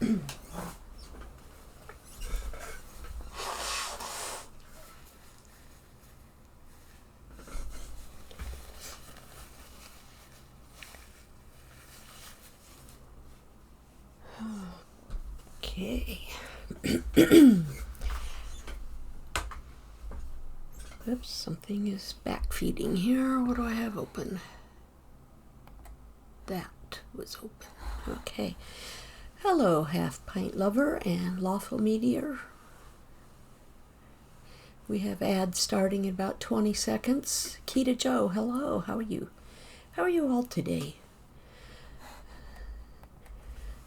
Okay. Oops, something is back feeding here. What do I have open? That was open. Okay. Hello, half pint lover and lawful meteor. We have ads starting in about 20 seconds. Kita Joe, hello. How are you? How are you all today?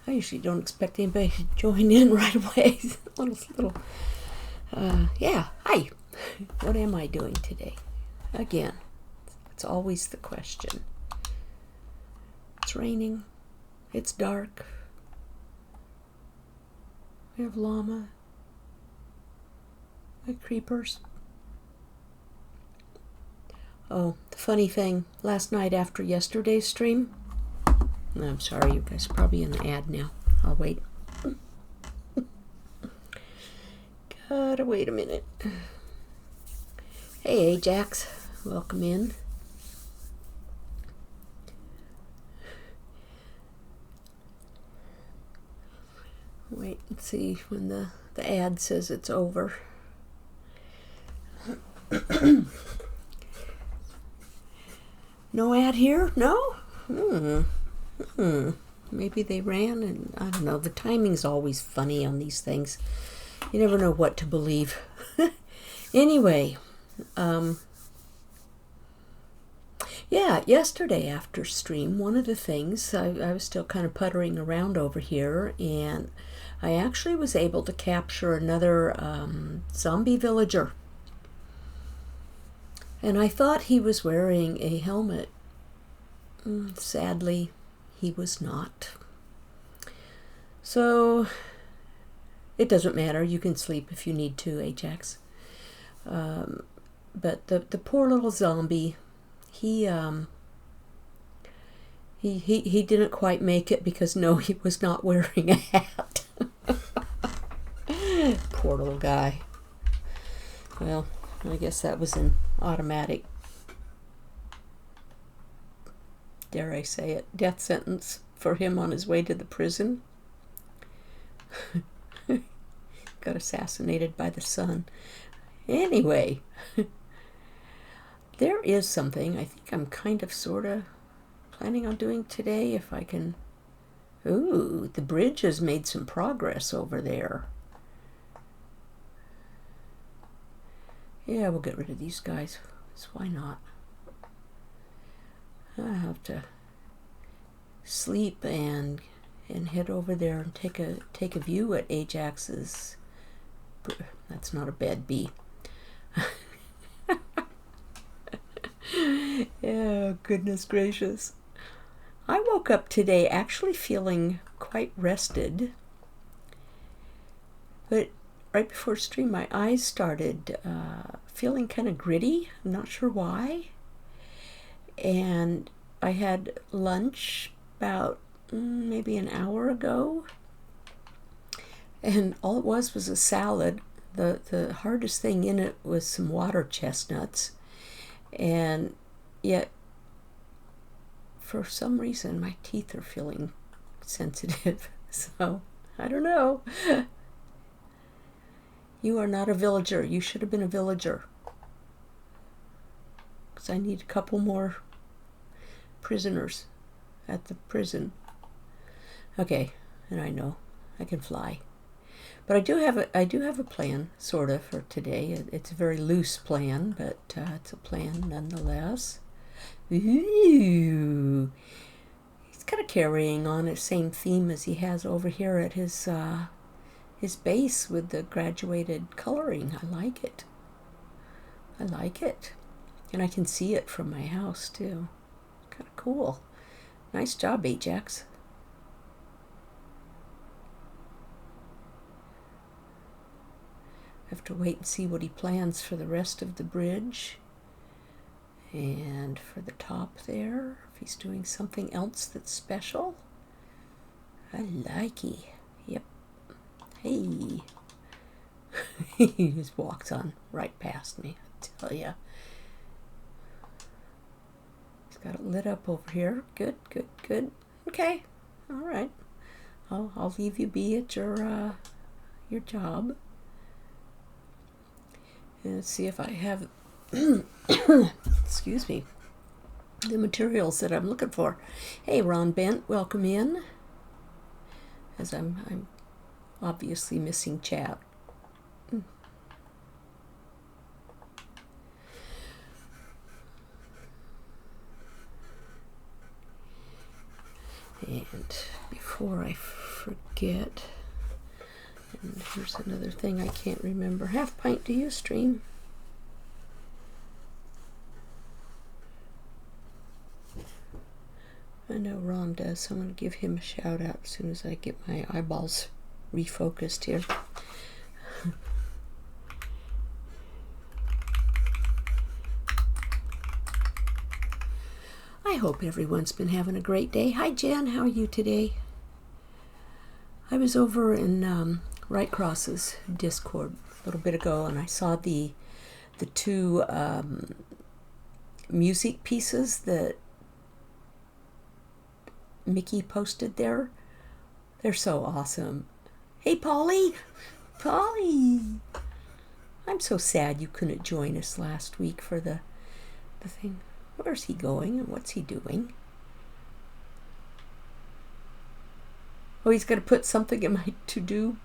I usually don't expect anybody to join in right away. Yeah, hi. What am I doing today? Again, it's always the question. It's raining. It's dark. We have llama. We have creepers. Oh, the funny thing, last night after yesterday's stream, I'm sorry, you guys are probably in the ad now. I'll wait. Gotta wait a minute. Hey, Ajax. Welcome in. Wait and see when the ad says it's over. No ad here? No? Maybe they ran, and I don't know. The timing's always funny on these things. You never know what to believe. Anyway, yeah, yesterday after stream, one of the things, I was still kind of puttering around over here, and I actually was able to capture another zombie villager. And I thought he was wearing a helmet. Sadly, he was not. So, it doesn't matter. You can sleep if you need to, Ajax. But the poor little zombie, he didn't quite make it because, no, he was not wearing a hat. Poor little guy. Well, I guess that was an automatic, dare I say it, death sentence for him on his way to the prison. Got assassinated by the sun. Anyway, there is something I think I'm kind of sort of planning on doing today if I can. Ooh, the bridge has made some progress over there. Yeah, we'll get rid of these guys. So why not? I have to sleep and head over there and take a view at Ajax's. That's not a bad bee. Yeah, goodness gracious. I woke up today actually feeling quite rested, but right before stream my eyes started feeling kind of gritty. I'm not sure why. And I had lunch about maybe an hour ago, and all it was a salad. The hardest thing in it was some water chestnuts, and yet for some reason my teeth are feeling sensitive. So I don't know. You are not a villager. You should have been a villager. Because I need a couple more prisoners at the prison. Okay, and I know I can fly. But I do have a plan, sort of, for today. It's a very loose plan, but it's a plan nonetheless. Ooh. He's kind of carrying on the same theme as he has over here at his base with the graduated coloring. I like it. I like it. And I can see it from my house, too. Kind of cool. Nice job, Ajax. I have to wait and see what he plans for the rest of the bridge. And for the top there, if he's doing something else that's special. I like it. Yep. Hey. He just walks on right past me, I tell ya. He's got it lit up over here. Good, good, good. Okay. All right. I'll leave you be at your job. And let's see if I have, excuse me, the materials that I'm looking for. Hey, Ron Bent, welcome in. As I'm obviously missing chat. And before I forget, and here's another thing I can't remember. Half Pint, do you stream? I know Ron does, so I'm going to give him a shout out as soon as I get my eyeballs refocused here. I hope everyone's been having a great day. Hi Jen, how are you today? I was over in Right Cross's Discord a little bit ago, and I saw the two music pieces that Mickey posted there. They're so awesome. Hey Polly! Polly! I'm so sad you couldn't join us last week for the thing. Where's he going and what's he doing? Oh, he's going to put something in my to-do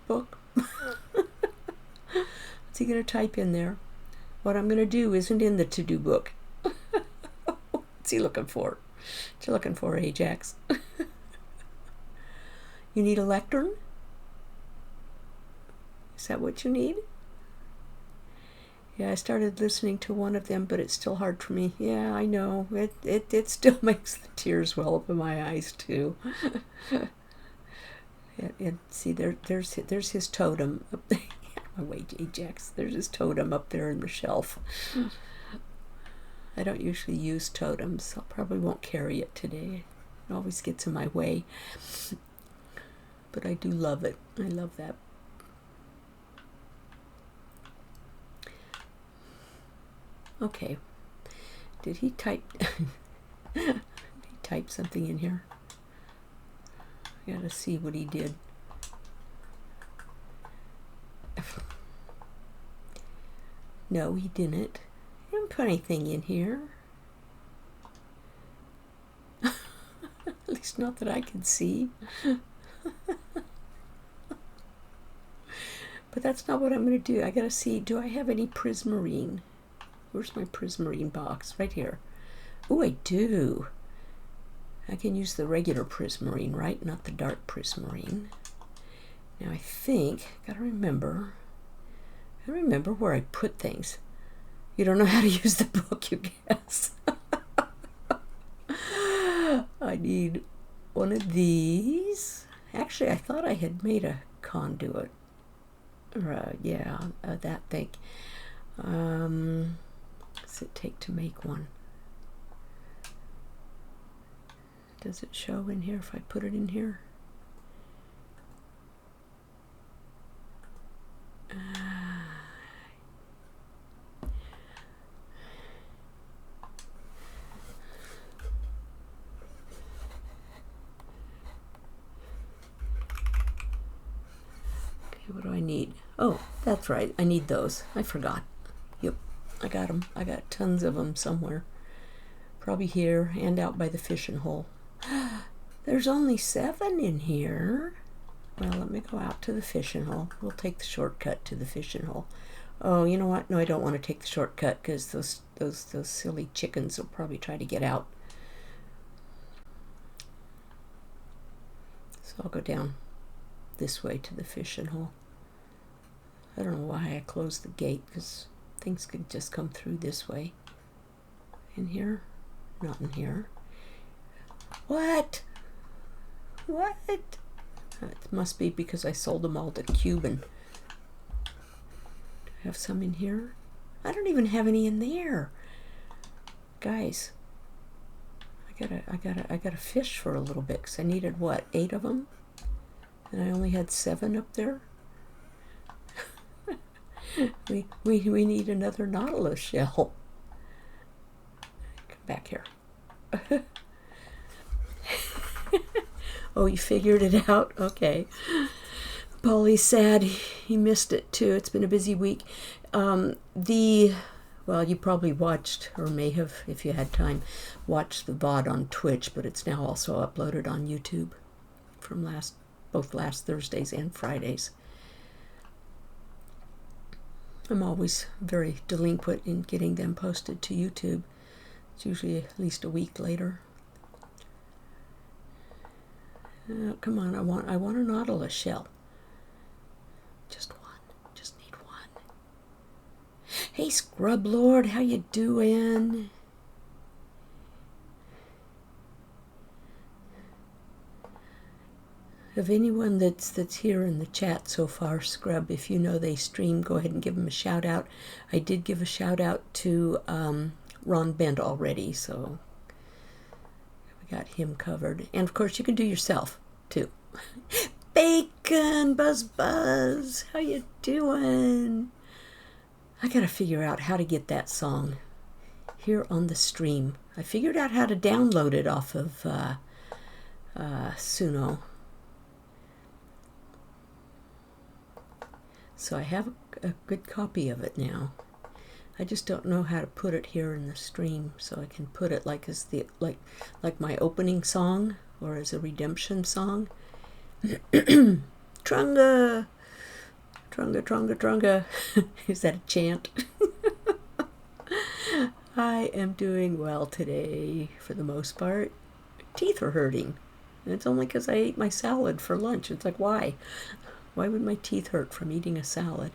book. What's he going to type in there? What I'm going to do isn't in the to-do book. What's he looking for? What you looking for, Ajax? You need a lectern? Is that what you need? Yeah, I started listening to one of them, but it's still hard for me. Yeah, I know. It still makes the tears well up in my eyes, too. And see, there's his totem. My way, Ajax. There's his totem up there in the shelf. I don't usually use totems. I probably won't carry it today. It always gets in my way. But I do love it. I love that. Okay. Did he type something in here? I gotta see what he did. No, he didn't. He didn't put anything in here. At least not that I can see. But that's not what I'm going to do. I gotta see, do I have any prismarine? Where's my prismarine box? Right here. Oh, I do. I can use the regular prismarine, right? Not the dark prismarine. Now I think, gotta remember where I put things. You don't know how to use the book, you guess. I need one of these. Actually, I thought I had made a conduit. That thing. What's it take to make one? Does it show in here if I put it in here? What do I need? Oh, that's right. I need those. I forgot. Yep, I got them. I got tons of them somewhere. Probably here and out by the fishing hole. There's only 7 in here. Well, let me go out to the fishing hole. We'll take the shortcut to the fishing hole. Oh, you know what? No, I don't want to take the shortcut because those silly chickens will probably try to get out. So I'll go down this way to the fishing hole. I don't know why I closed the gate, because things could just come through this way. In here? Not in here. What? What? It must be because I sold them all to Cuban. Do I have some in here? I don't even have any in there. Guys, I I gotta fish for a little bit because I needed what, 8 of them, and I only had 7 up there. we need another nautilus shell. Come back here. Oh, you figured it out? Okay. Paulie's sad. He missed it too. It's been a busy week. Well, you probably watched, or may have, if you had time, watched the VOD on Twitch, but it's now also uploaded on YouTube from both last Thursdays and Fridays. I'm always very delinquent in getting them posted to YouTube. It's usually at least a week later. Come on, I want a nautilus shell. Just one. Just need one. Hey, Scrub Lord, how you doing? Of anyone that's here in the chat so far, Scrub, if you know they stream, go ahead and give them a shout out. I did give a shout out to Ron Bent already, so we got him covered. And of course, you can do yourself too. Bacon, Buzz, how you doing? I gotta figure out how to get that song here on the stream. I figured out how to download it off of Suno. So I have a good copy of it now. I just don't know how to put it here in the stream, so I can put it like as like my opening song or as a redemption song. Trunga, Trunga, Trunga, Trunga. Is that a chant? I am doing well today, for the most part. Teeth are hurting. And it's only because I ate my salad for lunch. It's like, why? Why would my teeth hurt from eating a salad?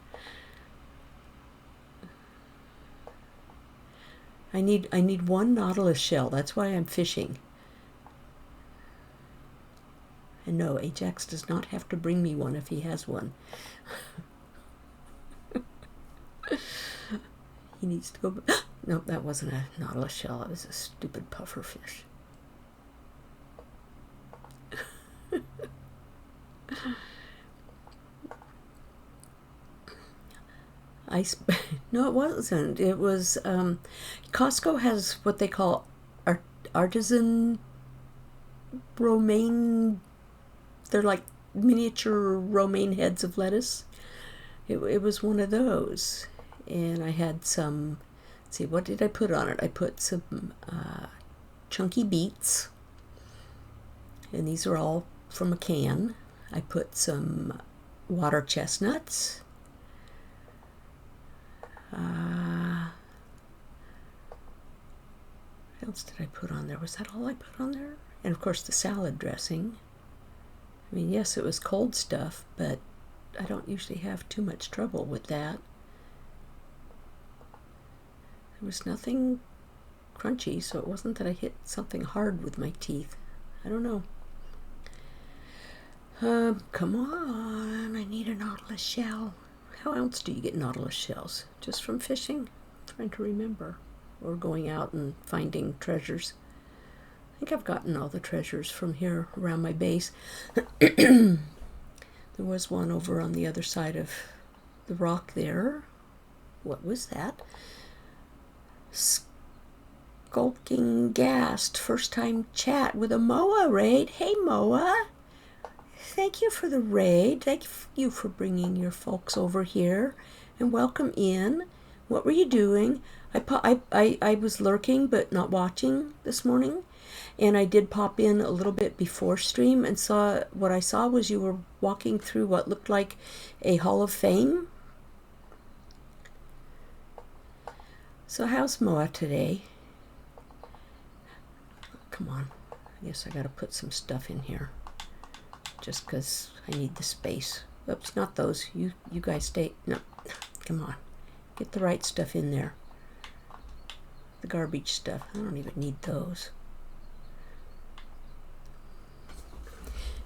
I need one nautilus shell. That's why I'm fishing. And no, Ajax does not have to bring me one if he has one. He needs to go... No, that wasn't a nautilus shell. It was a stupid puffer fish. No, it wasn't. It was... Costco has what they call artisan romaine... They're like miniature romaine heads of lettuce. It was one of those. And I had some... Let's see, what did I put on it? I put some chunky beets. And these are all from a can. I put some water chestnuts. What else did I put on there? Was that all I put on there? And of course the salad dressing. I mean, yes, it was cold stuff, but I don't usually have too much trouble with that. There was nothing crunchy, so it wasn't that I hit something hard with my teeth. I don't know. Come on, I need a nautilus shell. How else do you get nautilus shells? Just from fishing? I'm trying to remember. Or going out and finding treasures. I think I've gotten all the treasures from here around my base. There was one over on the other side of the rock there. What was that? Skulking Ghast. First time chat with a Moa raid. Hey Moa. Thank you for the raid. Thank you for bringing your folks over here. And welcome in. What were you doing? I was lurking but not watching this morning. And I did pop in a little bit before stream and what I saw was you were walking through what looked like a Hall of Fame. So how's Moa today? Come on. I guess I gotta put some stuff in here. Just because I need the space. Oops, not those. You guys stay. No. Come on. Get the right stuff in there. The garbage stuff. I don't even need those.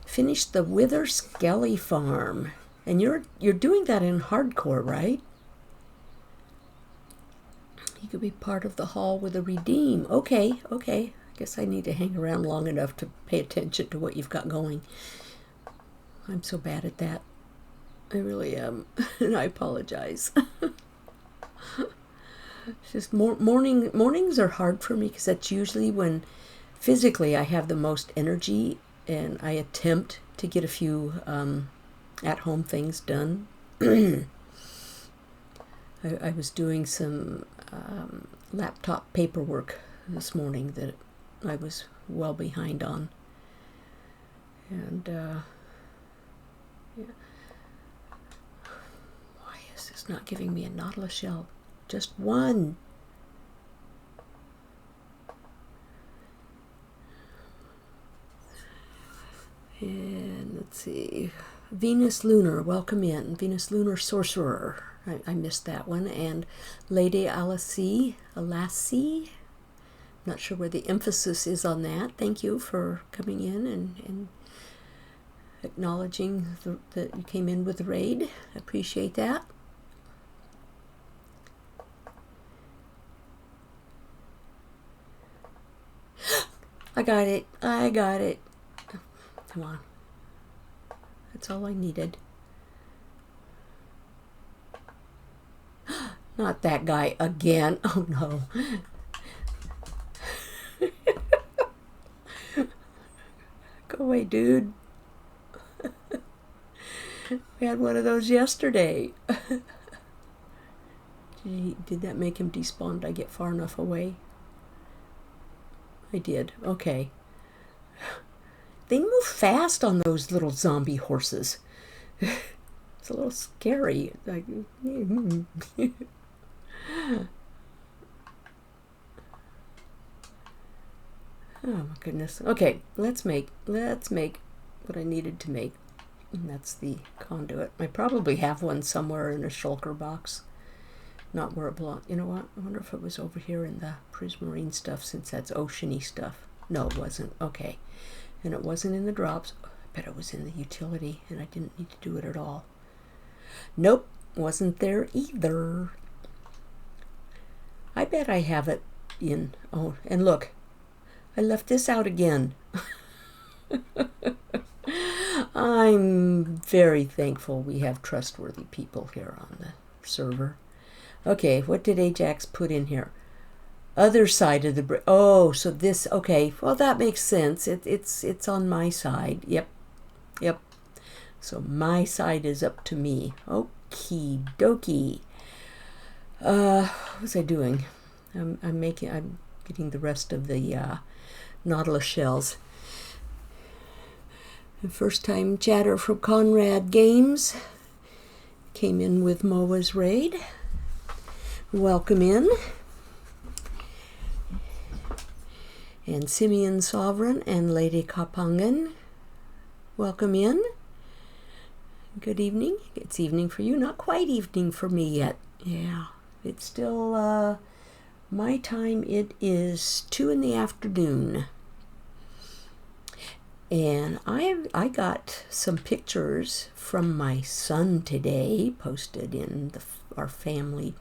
Finished the Wither Skelly farm. And you're doing that in hardcore, right? You could be part of the haul with a redeem. Okay. I guess I need to hang around long enough to pay attention to what you've got going. I'm so bad at that. I really am. And I apologize. It's just mornings are hard for me because that's usually when physically I have the most energy and I attempt to get a few at-home things done. I was doing some laptop paperwork this morning that I was well behind on. And yeah. Why is this not giving me a nautilus shell? Just one. And let's see. Venus Lunar, welcome in. Venus Lunar Sorcerer. I missed that one. And Lady Alassie. Not sure where the emphasis is on that. Thank you for coming in and acknowledging that you came in with the raid. I appreciate that. I got it. Come on. That's all I needed. Not that guy again. Oh no. Go away, dude. We had one of those yesterday. Did that make him despawn? Did I get far enough away? I did. Okay. They move fast on those little zombie horses. It's a little scary. Like, oh my goodness. Okay, let's make what I needed to make. And that's the conduit. I probably have one somewhere in a shulker box. Not where it belongs. You know what? I wonder if it was over here in the prismarine stuff, since that's oceany stuff. No, it wasn't. Okay. And it wasn't in the drops. I bet it was in the utility, and I didn't need to do it at all. Nope, wasn't there either. I bet I have it in. Oh, and look, I left this out again. I'm very thankful we have trustworthy people here on the server. Okay, what did Ajax put in here? Other side of the bridge. Oh, so this, okay. Well, that makes sense. It's on my side. Yep. So my side is up to me. Okie dokie. What was I doing? I'm getting the rest of the nautilus shells. The first time chatter from Conrad Games. Came in with Moa's raid. Welcome in. And Simeon Sovereign and Lady Kapangan. Welcome in. Good evening. It's evening for you. Not quite evening for me yet. Yeah. It's still my time. It is 2 in the afternoon. And I got some pictures from my son today, posted in our family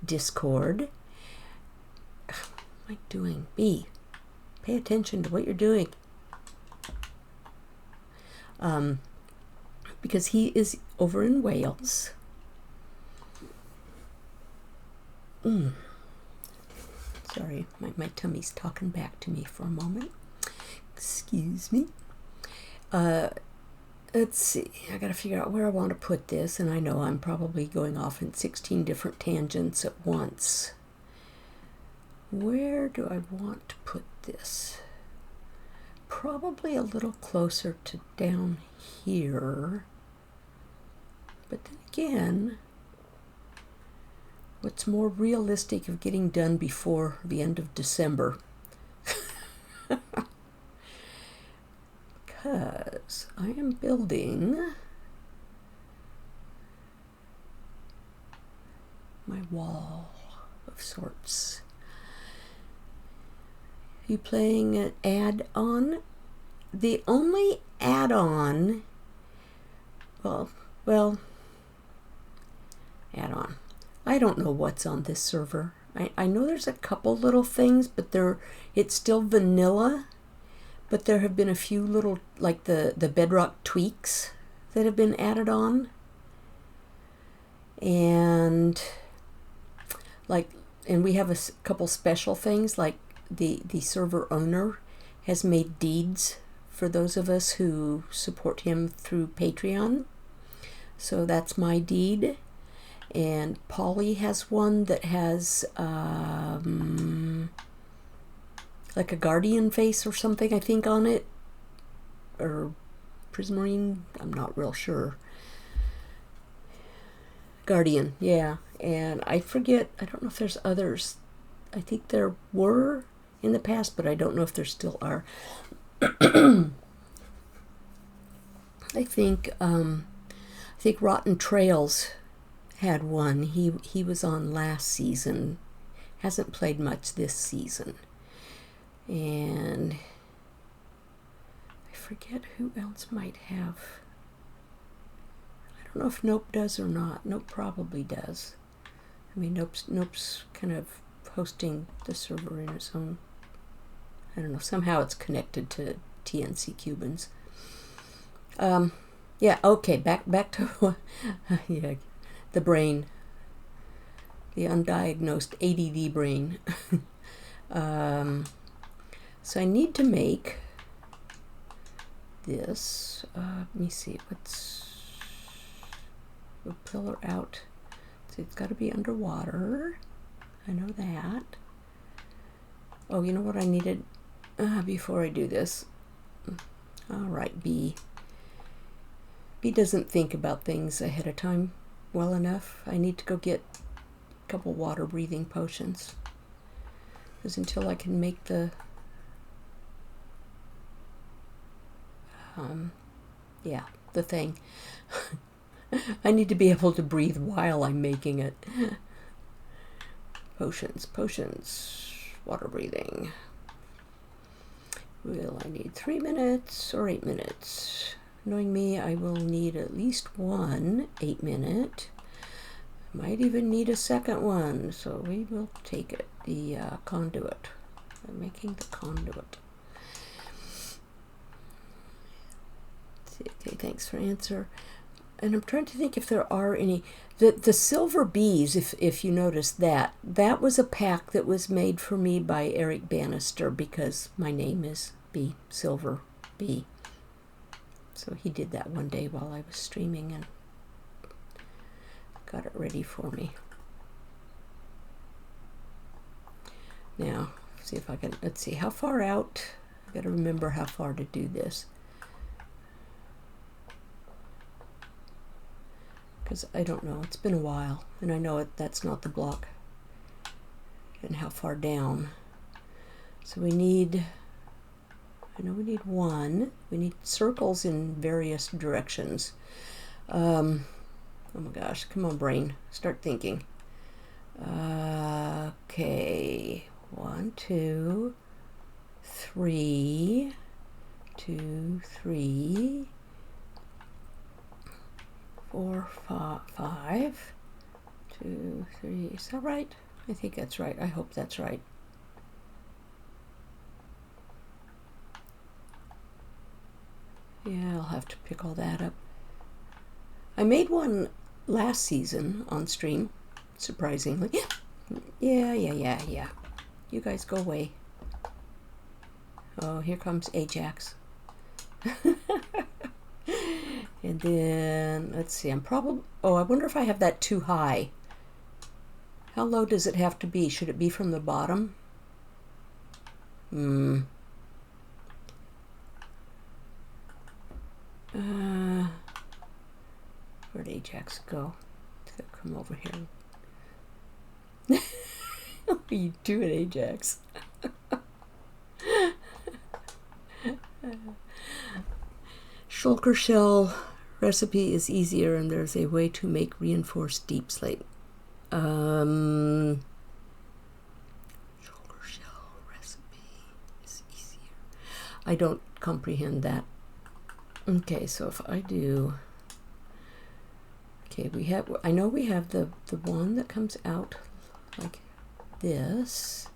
Discord. What am I doing? Pay attention to what you're doing. Because he is over in Wales. Sorry, my tummy's talking back to me for a moment. Excuse me. Let's see. I gotta figure out where I want to put this, and I know I'm probably going off in 16 different tangents at once. Where do I want to put this? Probably a little closer to down here. But then again, what's more realistic of getting done before the end of December? Because I am building my wall of sorts. You playing an add-on? The only add-on, well, add-on. I don't know what's on this server. I know there's a couple little things, but it's still vanilla. But there have been a few little, like the bedrock tweaks that have been added on. And we have a couple special things, like the server owner has made deeds for those of us who support him through Patreon. So that's my deed. And Polly has one that has like a guardian face or something, I think, on it. Or Prismarine, I'm not real sure. Guardian, yeah. And I forget, I don't know if there's others. I think there were in the past, but I don't know if there still are. I think Rotten Trails had one. He was on last season. Hasn't played much this season. And I forget who else might have. I don't know if Nope does or not. Nope probably does. I mean, Nope's kind of hosting the server in its own. I don't know. Somehow it's connected to TNC Cubans. Yeah. Okay. Back to yeah, the brain, the undiagnosed ADD brain. So I need to make this. Let me see. We'll pillar out. So it's got to be underwater. I know that. Oh, you know what I needed before I do this? All right, B. B doesn't think about things ahead of time well enough. I need to go get a couple water breathing potions. Because until I can make the the thing, I need to be able to breathe while I'm making it. Potions, water breathing. Will I need 3 minutes or 8 minutes? Knowing me, I will need at least one 8-minute. Might even need a second one, so we will take it. The conduit. I'm making the conduit. Okay, thanks for answer. And I'm trying to think if there are any. The silver bees, if you notice that was a pack that was made for me by Eric Bannister, because my name is B, Silver Bee. So he did that one day while I was streaming and got it ready for me. Now, see if I can, let's see, how far out? I gotta remember how far to do this. Because I don't know, it's been a while, and I know that's not the block. And how far down. So we need, I know we need one. We need circles in various directions. Oh my gosh, come on brain, start thinking. Okay, 1, 2, 3, 2, 3, 4, 5, 2, 3. Is that right? I think that's right. I hope that's right. Yeah, I'll have to pick all that up. I made one last season on stream, surprisingly. Yeah. You guys go away. Oh, here comes Ajax. And then, let's see, I'm probably, oh, I wonder if I have that too high. How low does it have to be? Should it be from the bottom? Where'd Ajax go? It's gonna come over here. What are you doing, Ajax? Shulker shell recipe is easier, and there's a way to make reinforced deep slate. Shulker shell recipe is easier. I don't comprehend that. Okay, so if I do, okay, we have, I know we have the one that comes out like this,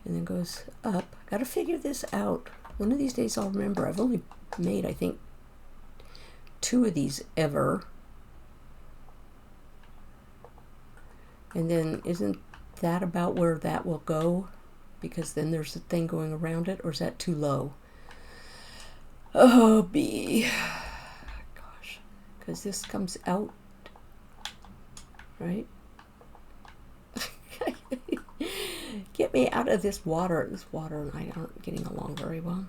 and then goes up. Got to figure this out. One of these days I'll remember. I've only made, I think, 2 of these ever. And then isn't that about where that will go? Because then there's a thing going around it, or is that too low? Oh, B. Gosh. Because this comes out, right? Get me out of this water. This water and I aren't getting along very well.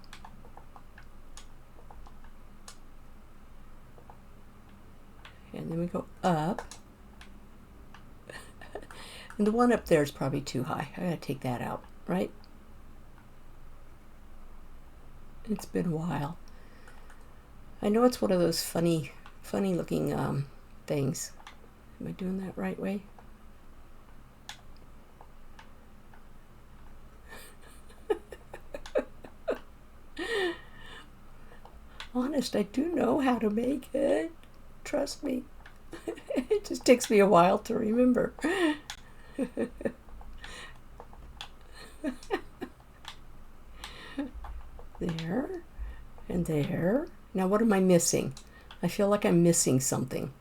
And then we go up. And the one up there is probably too high. I gotta take that out, right? It's been a while. I know it's one of those funny looking things. Am I doing that right way? Honest, I do know how to make it. Trust me. It just takes me a while to remember. There and there. Now what am I missing? I feel like I'm missing something.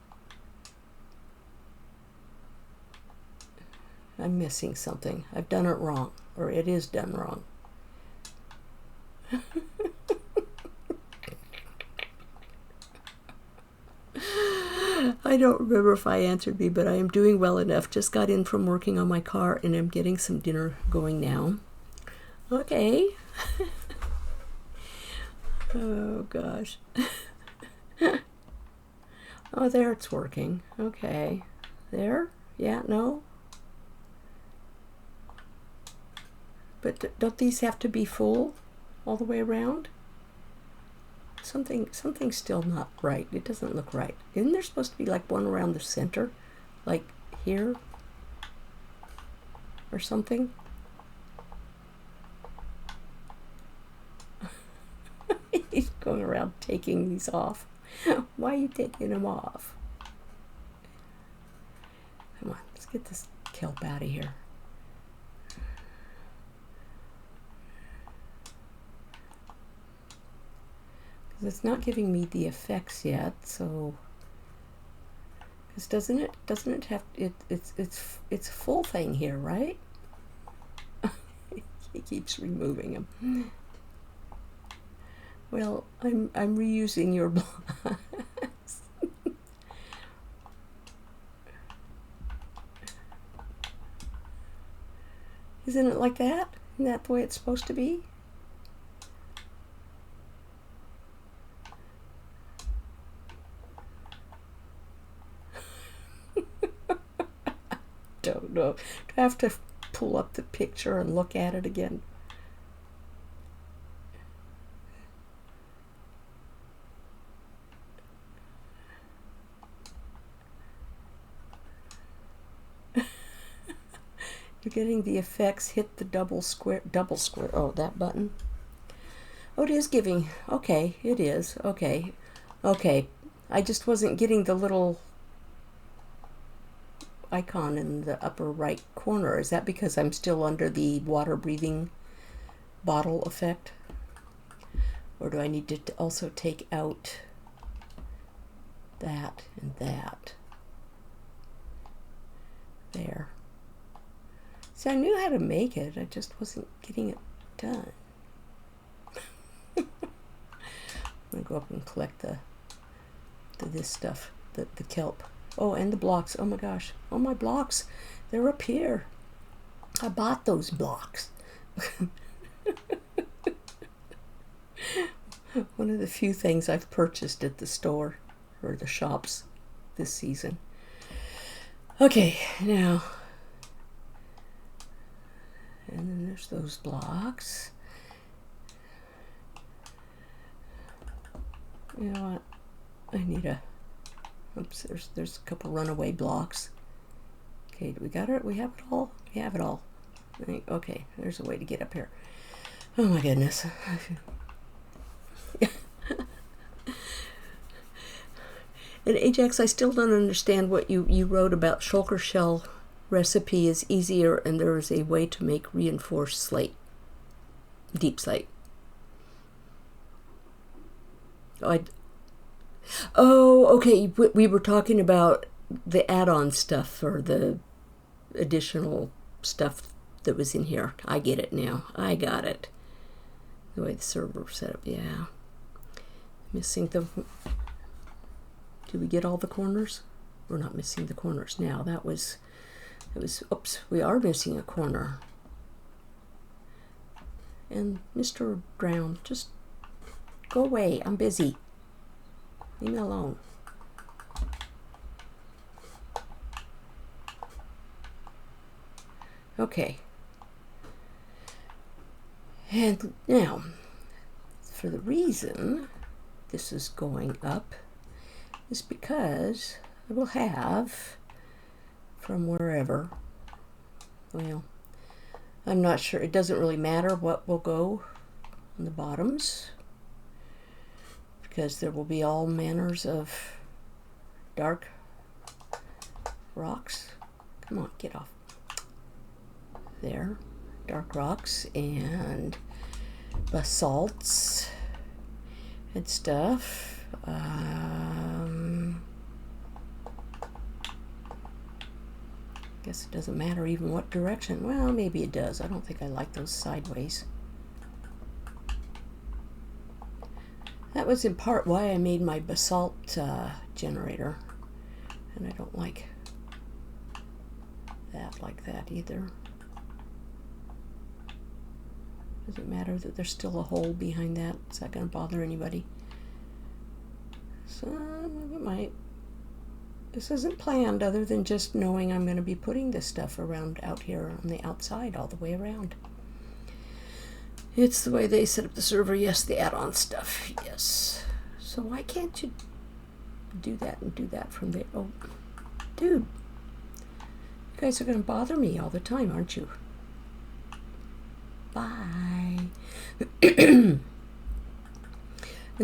I'm missing something. I've done it wrong, or it is done wrong. I don't remember if I answered me, but I am doing well enough. Just got in from working on my car and I'm getting some dinner going now. Okay. Oh gosh. Oh, there it's working. Okay. There? Yeah, no? But don't these have to be full all the way around? Something's still not right. It doesn't look right. Isn't there supposed to be like one around the center? Like here? Or something? He's going around taking these off. Why are you taking them off? Come on, let's get this kelp out of here. It's not giving me the effects yet, so because doesn't it have it's a full thing here, right? He keeps removing them. Well, I'm reusing your blocks. Isn't it like that? Isn't that the way it's supposed to be? Don't know. Do I have to pull up the picture and look at it again? You're getting the effects. Hit the double square. Oh, that button. Oh, it is giving. Okay, it is. Okay. Okay. I just wasn't getting the little icon in the upper right corner. Is that because I'm still under the water breathing bottle effect? Or do I need to also take out that and that? There. See, I knew how to make it. I just wasn't getting it done. I'm going to go up and collect this stuff, the kelp. Oh, and the blocks. Oh my gosh. Oh, my blocks. They're up here. I bought those blocks. One of the few things I've purchased at the store or the shops this season. Okay, now. And then there's those blocks. You know what? I need a... Oops, there's a couple runaway blocks. Okay, do we got it? We have it all? We have it all. Okay, there's a way to get up here. Oh my goodness. And Ajax, I still don't understand what you wrote about shulker shell recipe is easier, and there is a way to make reinforced slate, deep slate. Oh, okay. We were talking about the add-on stuff, or the additional stuff that was in here. I get it now. I got it. The way the server was set up, yeah. Missing the... Did we get all the corners? We're not missing the corners now. It was, oops, we are missing a corner. And Mr. Brown, just go away. I'm busy. Leave me alone. Okay. And now, for the reason this is going up is because I will have, from wherever, well, I'm not sure, it doesn't really matter what will go on the bottoms, because there will be all manners of dark rocks. Come on, get off. There, dark rocks and basalts and stuff. Guess it doesn't matter even what direction. Well, maybe it does. I don't think I like those sideways. That was in part why I made my basalt generator, and I don't like that like that either. Does it matter that there's still a hole behind that? Is that going to bother anybody? Some of it might. This isn't planned other than just knowing I'm going to be putting this stuff around out here on the outside all the way around. It's the way they set up the server. Yes, the add-on stuff. Yes. So why can't you do that and do that from there? Oh, dude. You guys are going to bother me all the time, aren't you? Bye. And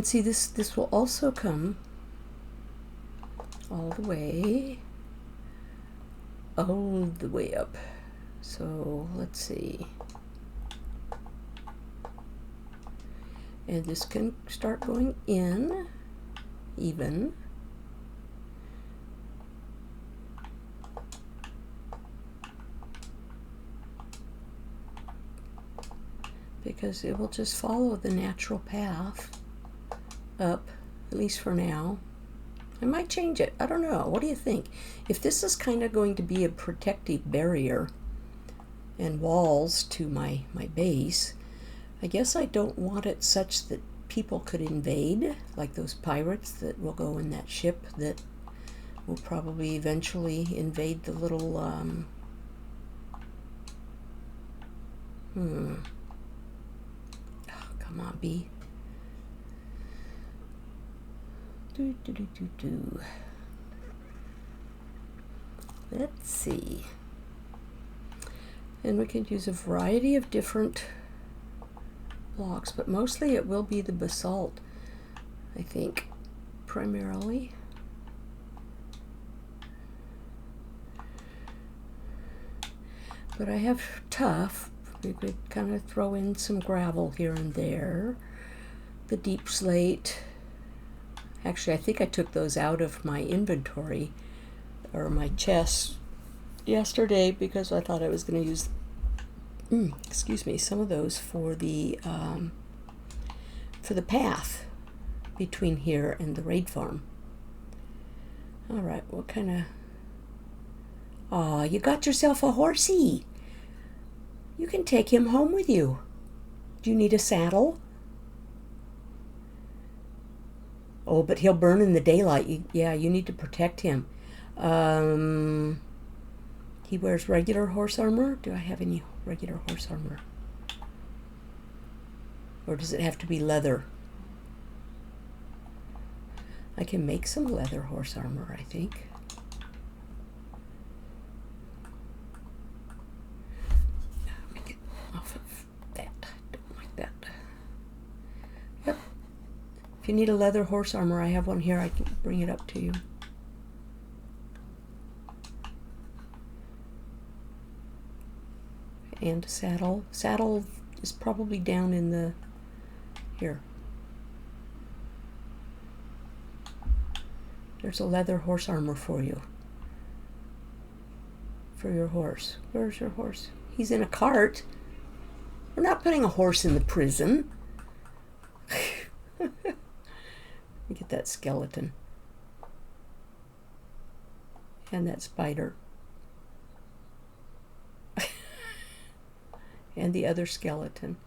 see, this will also come all the way up. So let's see. And this can start going in even. Because it will just follow the natural path up, at least for now. I might change it. I don't know. What do you think? If this is kind of going to be a protective barrier and walls to my base, I guess I don't want it such that people could invade, like those pirates that will go in that ship that will probably eventually invade the little, oh, come on, bee. Let's see. And we could use a variety of different blocks, but mostly it will be the basalt, I think, primarily. But I have tuff. We could kind of throw in some gravel here and there. The deep slate. Actually, I think I took those out of my inventory or my chest yesterday because I thought I was going to use, excuse me, some of those for the path between here and the raid farm. All right, what kind of? Oh, you got yourself a horsey. You can take him home with you. Do you need a saddle? Oh, but he'll burn in the daylight. Yeah, you need to protect him. He wears regular horse armor. Do I have any regular horse armor? Or does it have to be leather? I can make some leather horse armor, I think. Make it off of that. Don't like that. Yep. If you need a leather horse armor, I have one here. I can bring it up to you. and a saddle. Saddle is probably down in the, here. There's a leather horse armor for you. For your horse. Where's your horse? He's in a cart. We're not putting a horse in the prison. Get that skeleton. And that spider. And the other skeleton.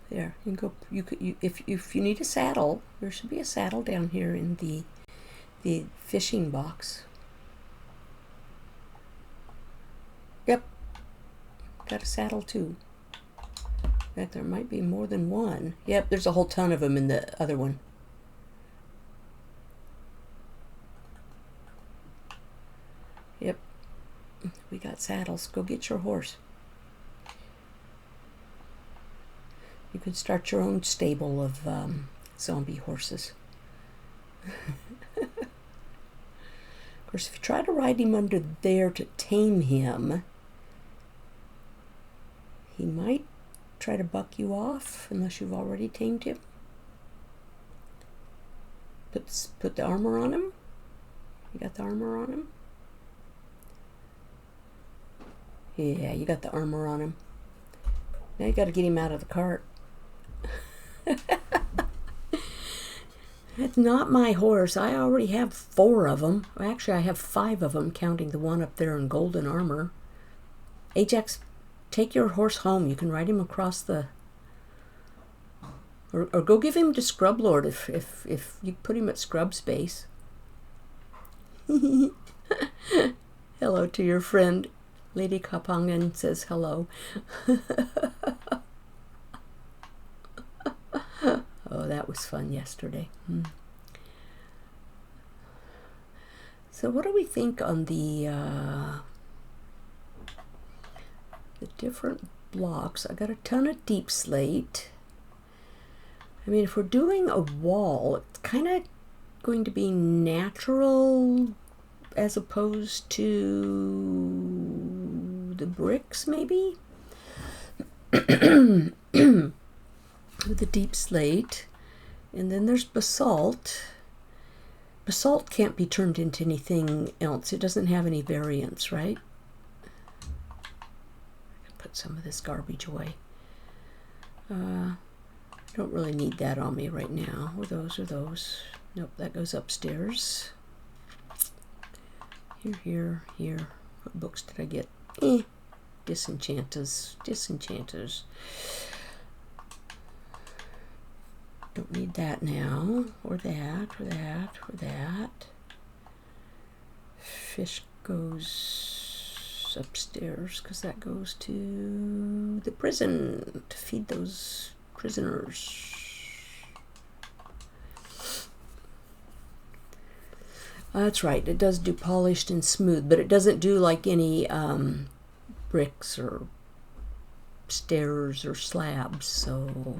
There, you can go. If you need a saddle, there should be a saddle down here in the fishing box. Yep, got a saddle too. In fact, there might be more than one. Yep, there's a whole ton of them in the other one. Yep, we got saddles. Go get your horse. You could start your own stable of zombie horses. Of course, if you try to ride him under there to tame him, he might try to buck you off unless you've already tamed him. Put the armor on him. You got the armor on him? Yeah, you got the armor on him. Now you got to get him out of the cart. That's not my horse. I already have 4 of them. Actually, I have 5 of them, counting the one up there in golden armor. Ajax, take your horse home. You can ride him across the... Or go give him to Scrub Lord if you put him at Scrub Space. Hello to your friend. Lady Kapangan says hello. Oh, that was fun yesterday. So what do we think on the different blocks? I got a ton of deep slate. I mean, if we're doing a wall, it's kind of going to be natural as opposed to the bricks, maybe? With the deep slate. And then there's basalt. Basalt can't be turned into anything else. It doesn't have any variance, right? Put some of this garbage away. Don't really need that on me right now. Or those. Nope, that goes upstairs. Here. What books did I get? Disenchanters. Don't need that now. Or that. Fish goes upstairs because that goes to the prison to feed those prisoners. That's right, it does do polished and smooth, but it doesn't do like any bricks or stairs or slabs, so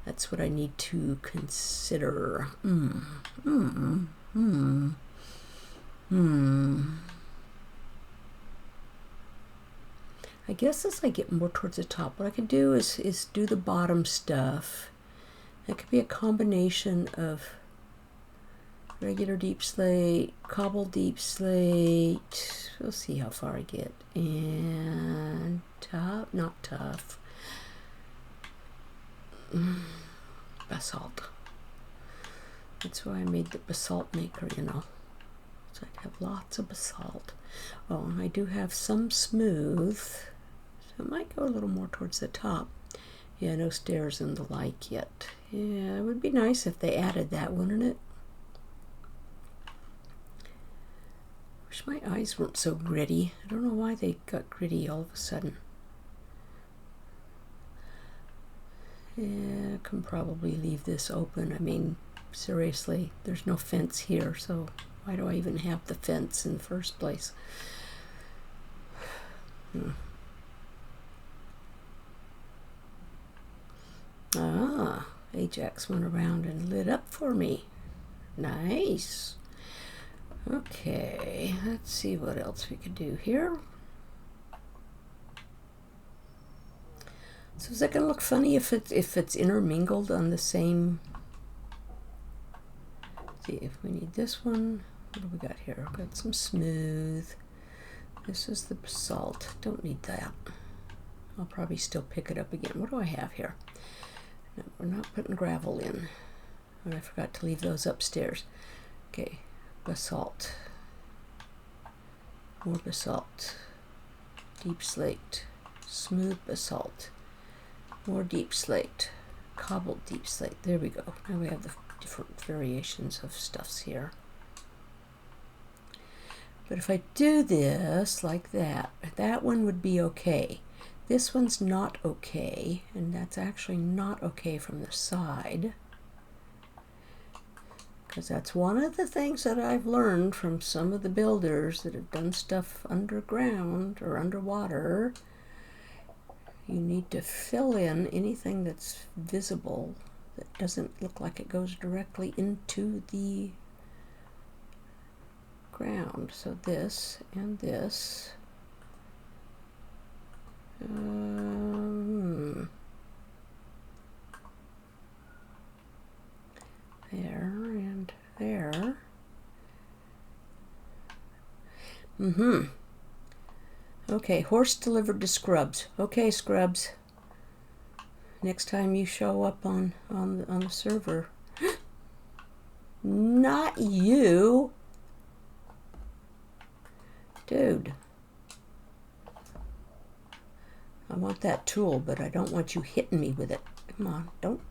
that's what I need to consider. I guess as I get more towards the top, what I could do is do the bottom stuff. That could be a combination of regular deep slate, cobble deep slate. We'll see how far I get. And tough, not tough. Basalt. That's why I made the basalt maker, you know. So I'd have lots of basalt. Oh, and I do have some smooth. So it might go a little more towards the top. Yeah, no stairs and the like yet. Yeah, it would be nice if they added that, wouldn't it? Wish my eyes weren't so gritty. I don't know why they got gritty all of a sudden. Yeah, I can probably leave this open. I mean, seriously, there's no fence here, so why do I even have the fence in the first place? Ah, Ajax went around and lit up for me. Nice. Okay, let's see what else we could do here. So is that going to look funny if it's intermingled on the same? Let's see if we need this one. What do we got here? We've got some smooth. This is the basalt. Don't need that. I'll probably still pick it up again. What do I have here? No, we're not putting gravel in. Oh, I forgot to leave those upstairs. Okay, basalt. More basalt. Deep slate. Smooth basalt. More deep slate. Cobbled deep slate. There we go. Now we have the different variations of stuffs here. But if I do this like that, that one would be okay. This one's not okay, and that's actually not okay from the side. Because that's one of the things that I've learned from some of the builders that have done stuff underground or underwater. You need to fill in anything that's visible that doesn't look like it goes directly into the ground. So this and this. There and there. Okay, horse delivered to Scrubs. Okay, Scrubs. Next time you show up on the server. Not you. Dude. I want that tool, but I don't want you hitting me with it. Come on, don't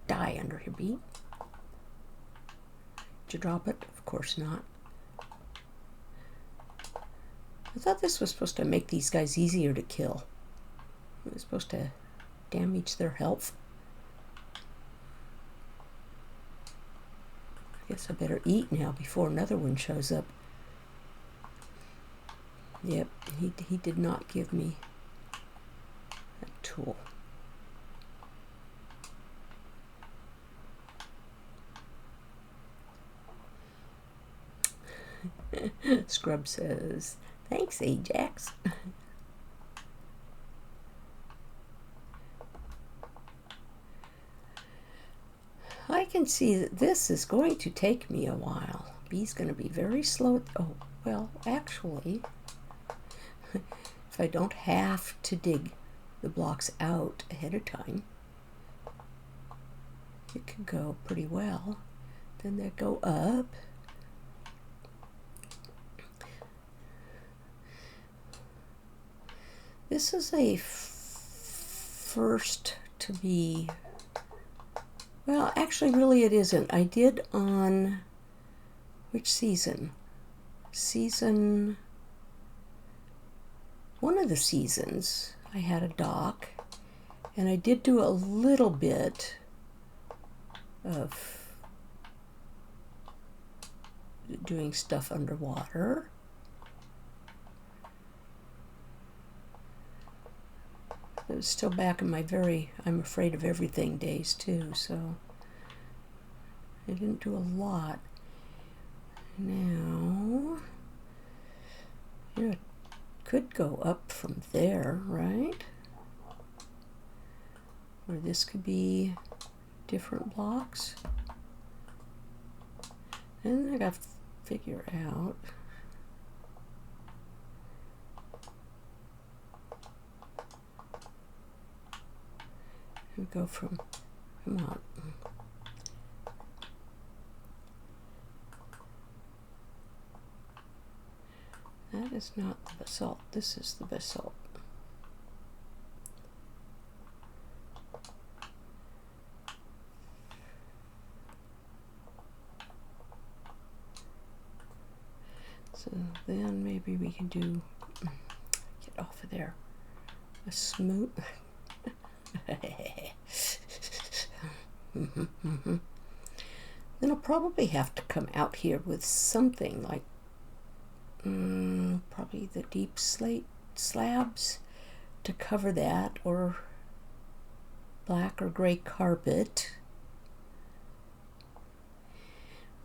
die under your beat. Did you drop it? Of course not. I thought this was supposed to make these guys easier to kill. It was supposed to damage their health. I guess I better eat now before another one shows up. Yep, he did not give me that tool. Scrub says, "Thanks, Ajax." I can see that this is going to take me a while. B's going to be very slow. Oh, well, actually, if I don't have to dig the blocks out ahead of time, it can go pretty well. Then they go up. This is a first to be, well, actually, really it isn't. I did on, which season? One of the seasons, I had a dock, and I did do a little bit of doing stuff underwater. It was still back in my I'm afraid of everything days too, so I didn't do a lot. Now, it could go up from there, right? Or this could be different blocks. And I got to figure out. We go from, come on. That is not the basalt. This is the basalt. So then maybe we can do, get off of there, a smooth. Then I'll probably have to come out here with something like probably the deep slate slabs to cover that, or black or gray carpet.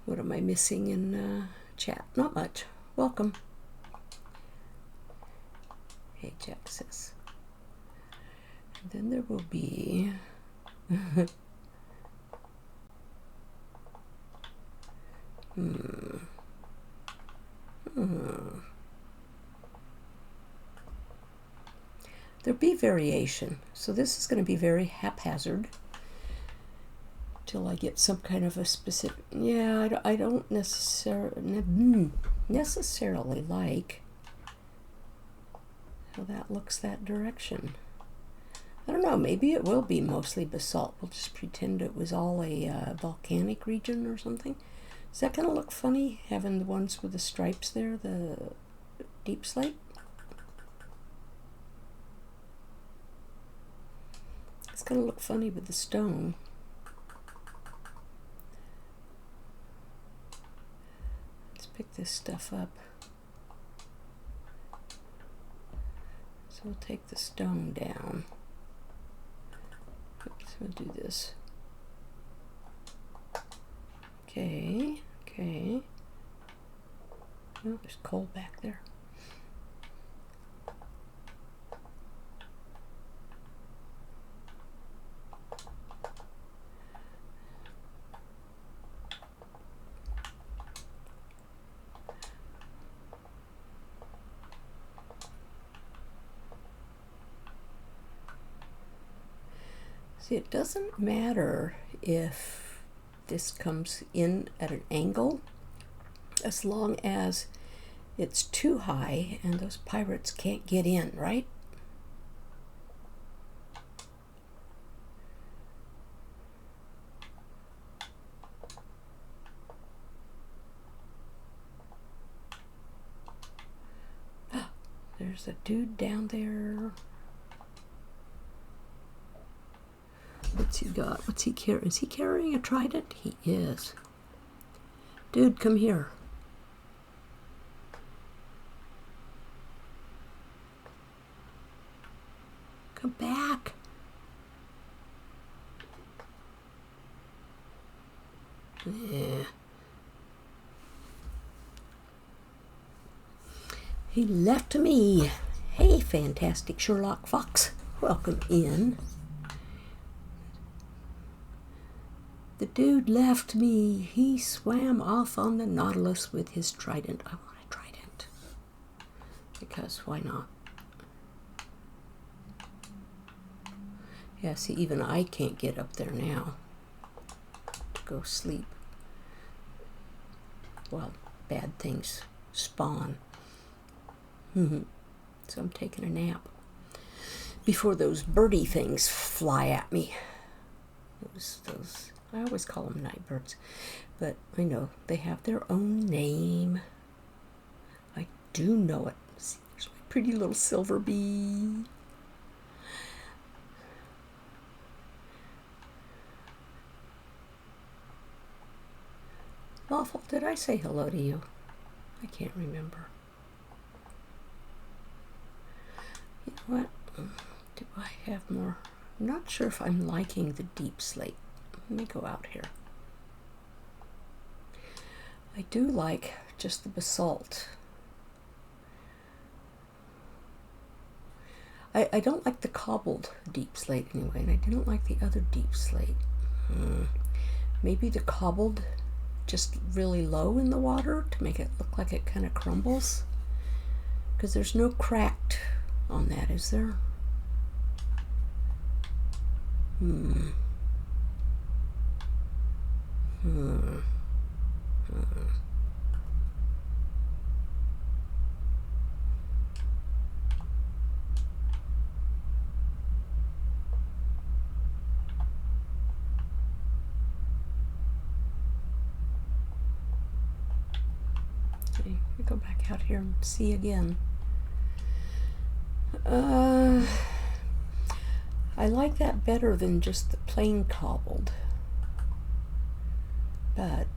What am I missing in chat? Not much. Welcome. Hey, Jack says. And then there will be... There'll be variation. So this is going to be very haphazard till I get some kind of a specific... Yeah, I don't necessarily like how that looks that direction. I don't know, maybe it will be mostly basalt. We'll just pretend it was all a volcanic region or something. Is that going to look funny, having the ones with the stripes there, the deep slate? It's going to look funny with the stone. Let's pick this stuff up. So we'll take the stone down. Oops, we'll do this. Okay. Oh, there's coal back there. See, it doesn't matter if this comes in at an angle, as long as it's too high and those pirates can't get in, right? There's a dude down there. What's he got? What's he carrying? Is he carrying a trident? He is. Dude, come here. Come back. Yeah. He left me. Hey, fantastic Sherlock Fox. Welcome in. The dude left me. He swam off on the Nautilus with his trident. I want a trident. Because why not? Yeah, see, even I can't get up there now to go sleep. Well, bad things spawn. So I'm taking a nap before those birdie things fly at me. Those I always call them night birds, but I know they have their own name. I do know it. See, there's my pretty little silver bee. Lawful, did I say hello to you? I can't remember. You know what? Do I have more? I'm not sure if I'm liking the deep slate. Let me go out here. I do like just the basalt. I don't like the cobbled deep slate anyway, and I didn't like the other deep slate. Maybe the cobbled just really low in the water to make it look like it kind of crumbles. Because there's no cracked on that, is there? Okay, we go back out here and see again. I like that better than just the plain cobbled, but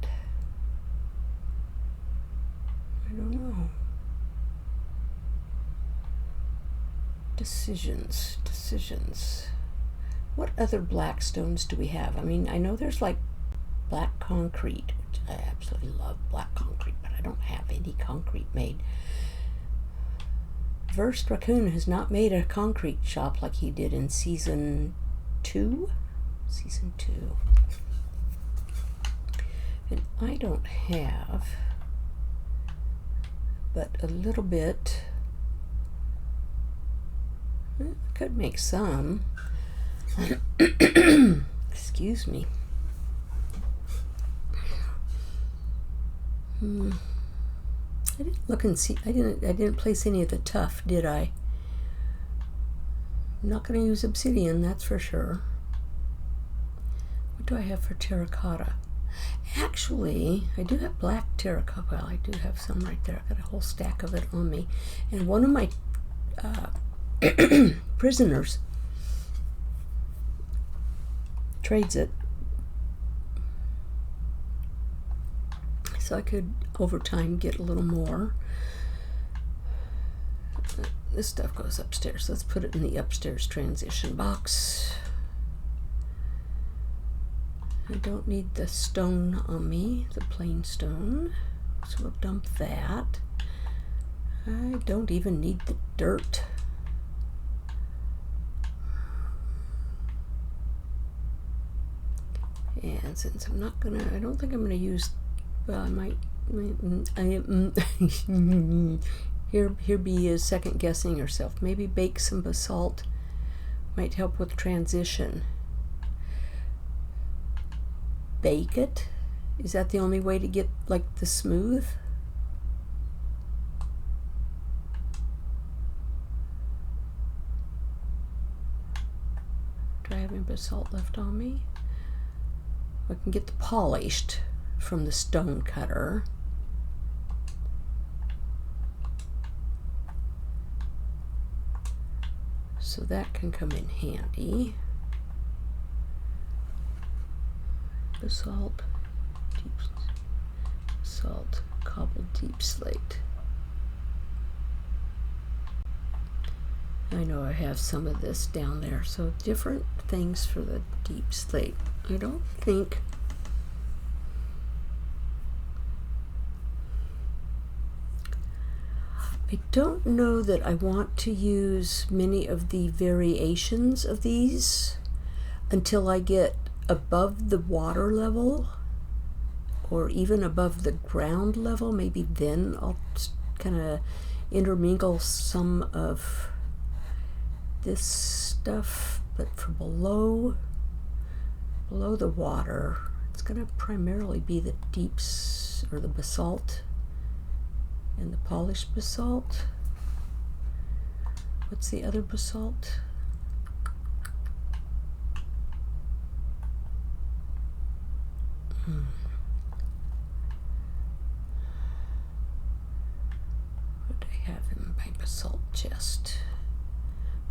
I don't know. Decisions. What other black stones do we have? I mean, I know there's like Black concrete, which I absolutely love black concrete, but I don't have any concrete made. Versed Raccoon has not made a concrete shop like he did in season 2. Season 2. And I don't have but a little bit. I could make some. Excuse me. I didn't look and see. I didn't place any of the tuff, did I? I'm not going to use obsidian, that's for sure. What do I have for terracotta? Actually, I do have black terracotta. Well, I do have some right there. I've got a whole stack of it on me. And one of my prisoners trades it. So I could, over time, get a little more. This stuff goes upstairs. Let's put it in the upstairs transition box. I don't need the stone on me, the plain stone. So we'll dump that. I don't even need the dirt. And since I'm not gonna, I don't think I'm gonna use, well, I might, here be is second guessing yourself. Maybe bake some basalt might help with transition. Bake it? Is that the only way to get like the smooth? Do I have any basalt left on me? I can get the polished from the stone cutter. So that can come in handy. Basalt, basalt, cobbled deep slate. I know I have some of this down there, so different things for the deep slate. I don't think I don't know that I want to use many of the variations of these until I get above the water level or even above the ground level. Maybe then I'll kind of intermingle some of this stuff, but for below the water, it's going to primarily be the deeps or the basalt and the polished basalt. What's the other basalt? What do I have in my basalt chest?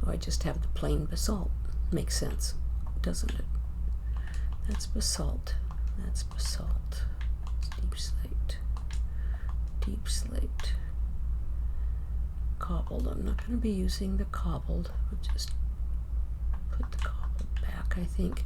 Oh, I just have the plain basalt. Makes sense, doesn't it? That's basalt. That's basalt. It's deep slate. Deep slate. Cobbled. I'm not going to be using the cobbled. I'll just put the cobbled back, I think.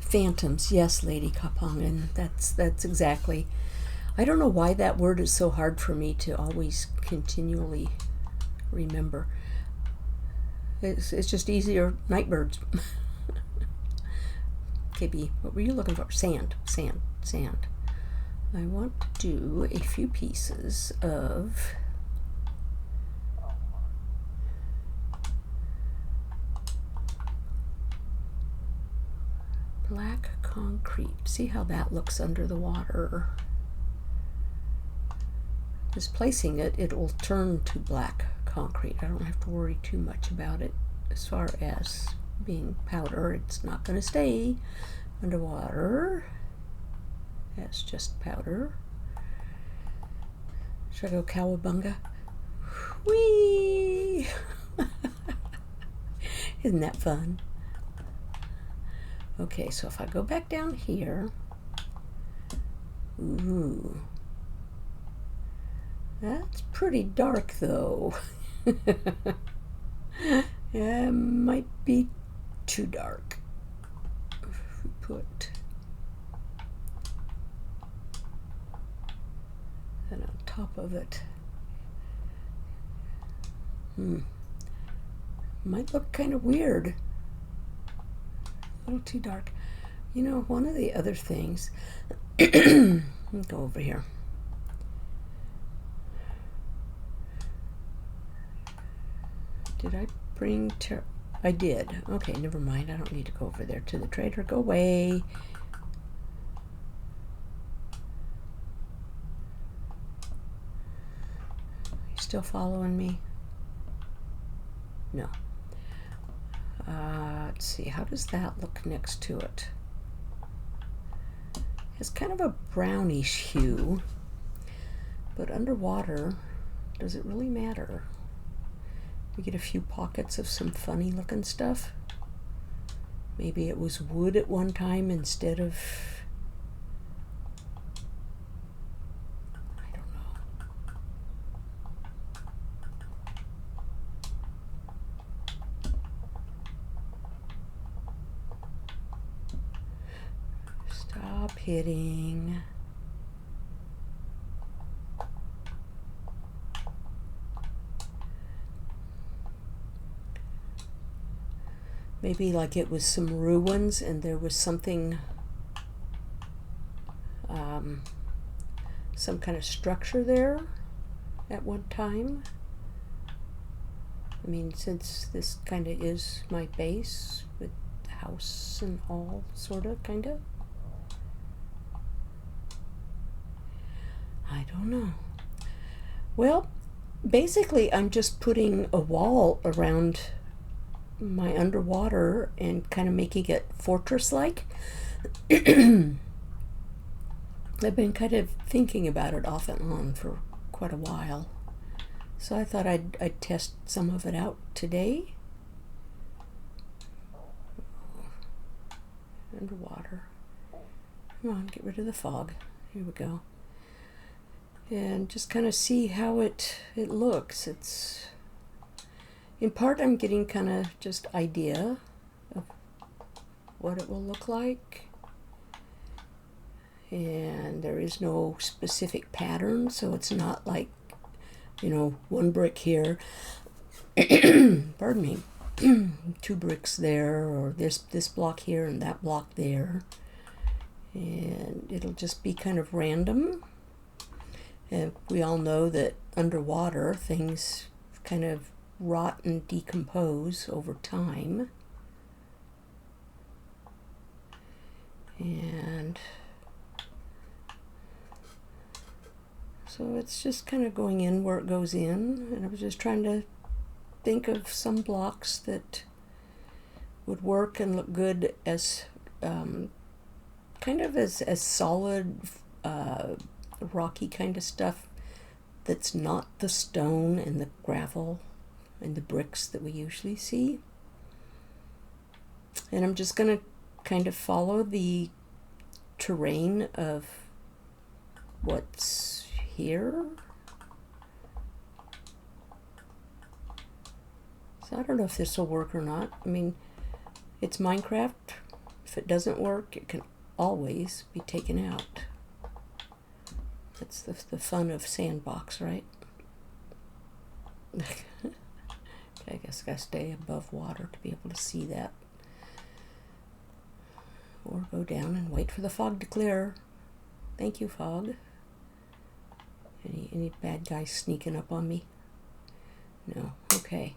Phantoms, yes, Lady Kapangan. That's exactly. I don't know why that word is so hard for me to always continually remember. It's just easier. Nightbirds. KB, what were you looking for? Sand. I want to do a few pieces of black concrete. See how that looks under the water? Just placing it, it will turn to black concrete. I don't have to worry too much about it as far as being powder. It's not going to stay underwater. That's just powder. Should I go cowabunga? Whee! Isn't that fun? Okay, so if I go back down here, ooh, That's pretty dark though. Yeah, it might be too dark. If we put that on top of it. Might look kind of weird. A little too dark. You know, one of the other things, let me go over here. Did I bring I did. Okay, never mind. I don't need to go over there to the trader. Go away. You still following me? No. Let's see. How does that look next to it? It's kind of a brownish hue, but underwater, does it really matter? We get a few pockets of some funny looking stuff. Maybe it was wood at one time instead of, I don't know. Stop hitting. Maybe like it was some ruins and there was something, some kind of structure there at one time. I mean, since this kind of is my base with the house and all, sort of, kind of. I don't know. Well, basically I'm just putting a wall around my underwater and kind of making it fortress-like. I've been kind of thinking about it off and on for quite a while, so I thought I'd test some of it out today. Underwater. Come on, get rid of the fog. Here we go. And just kind of see how it looks. It's in part I'm getting kind of just idea of what it will look like. And there is no specific pattern, so it's not like, you know, one brick here, pardon me, two bricks there, or this block here and that block there. And it'll just be kind of random. And we all know that underwater things kind of rot and decompose over time. And so it's just kind of going in where it goes in. And I was just trying to think of some blocks that would work and look good as kind of as solid rocky kind of stuff that's not the stone and the gravel and the bricks that we usually see. And I'm just going to kind of follow the terrain of what's here. So I don't know if this will work or not. I mean, it's Minecraft. If it doesn't work, it can always be taken out. That's the fun of Sandbox, right? Okay, I guess I gotta stay above water to be able to see that. Or go down and wait for the fog to clear. Thank you, fog. Any bad guys sneaking up on me? No. Okay.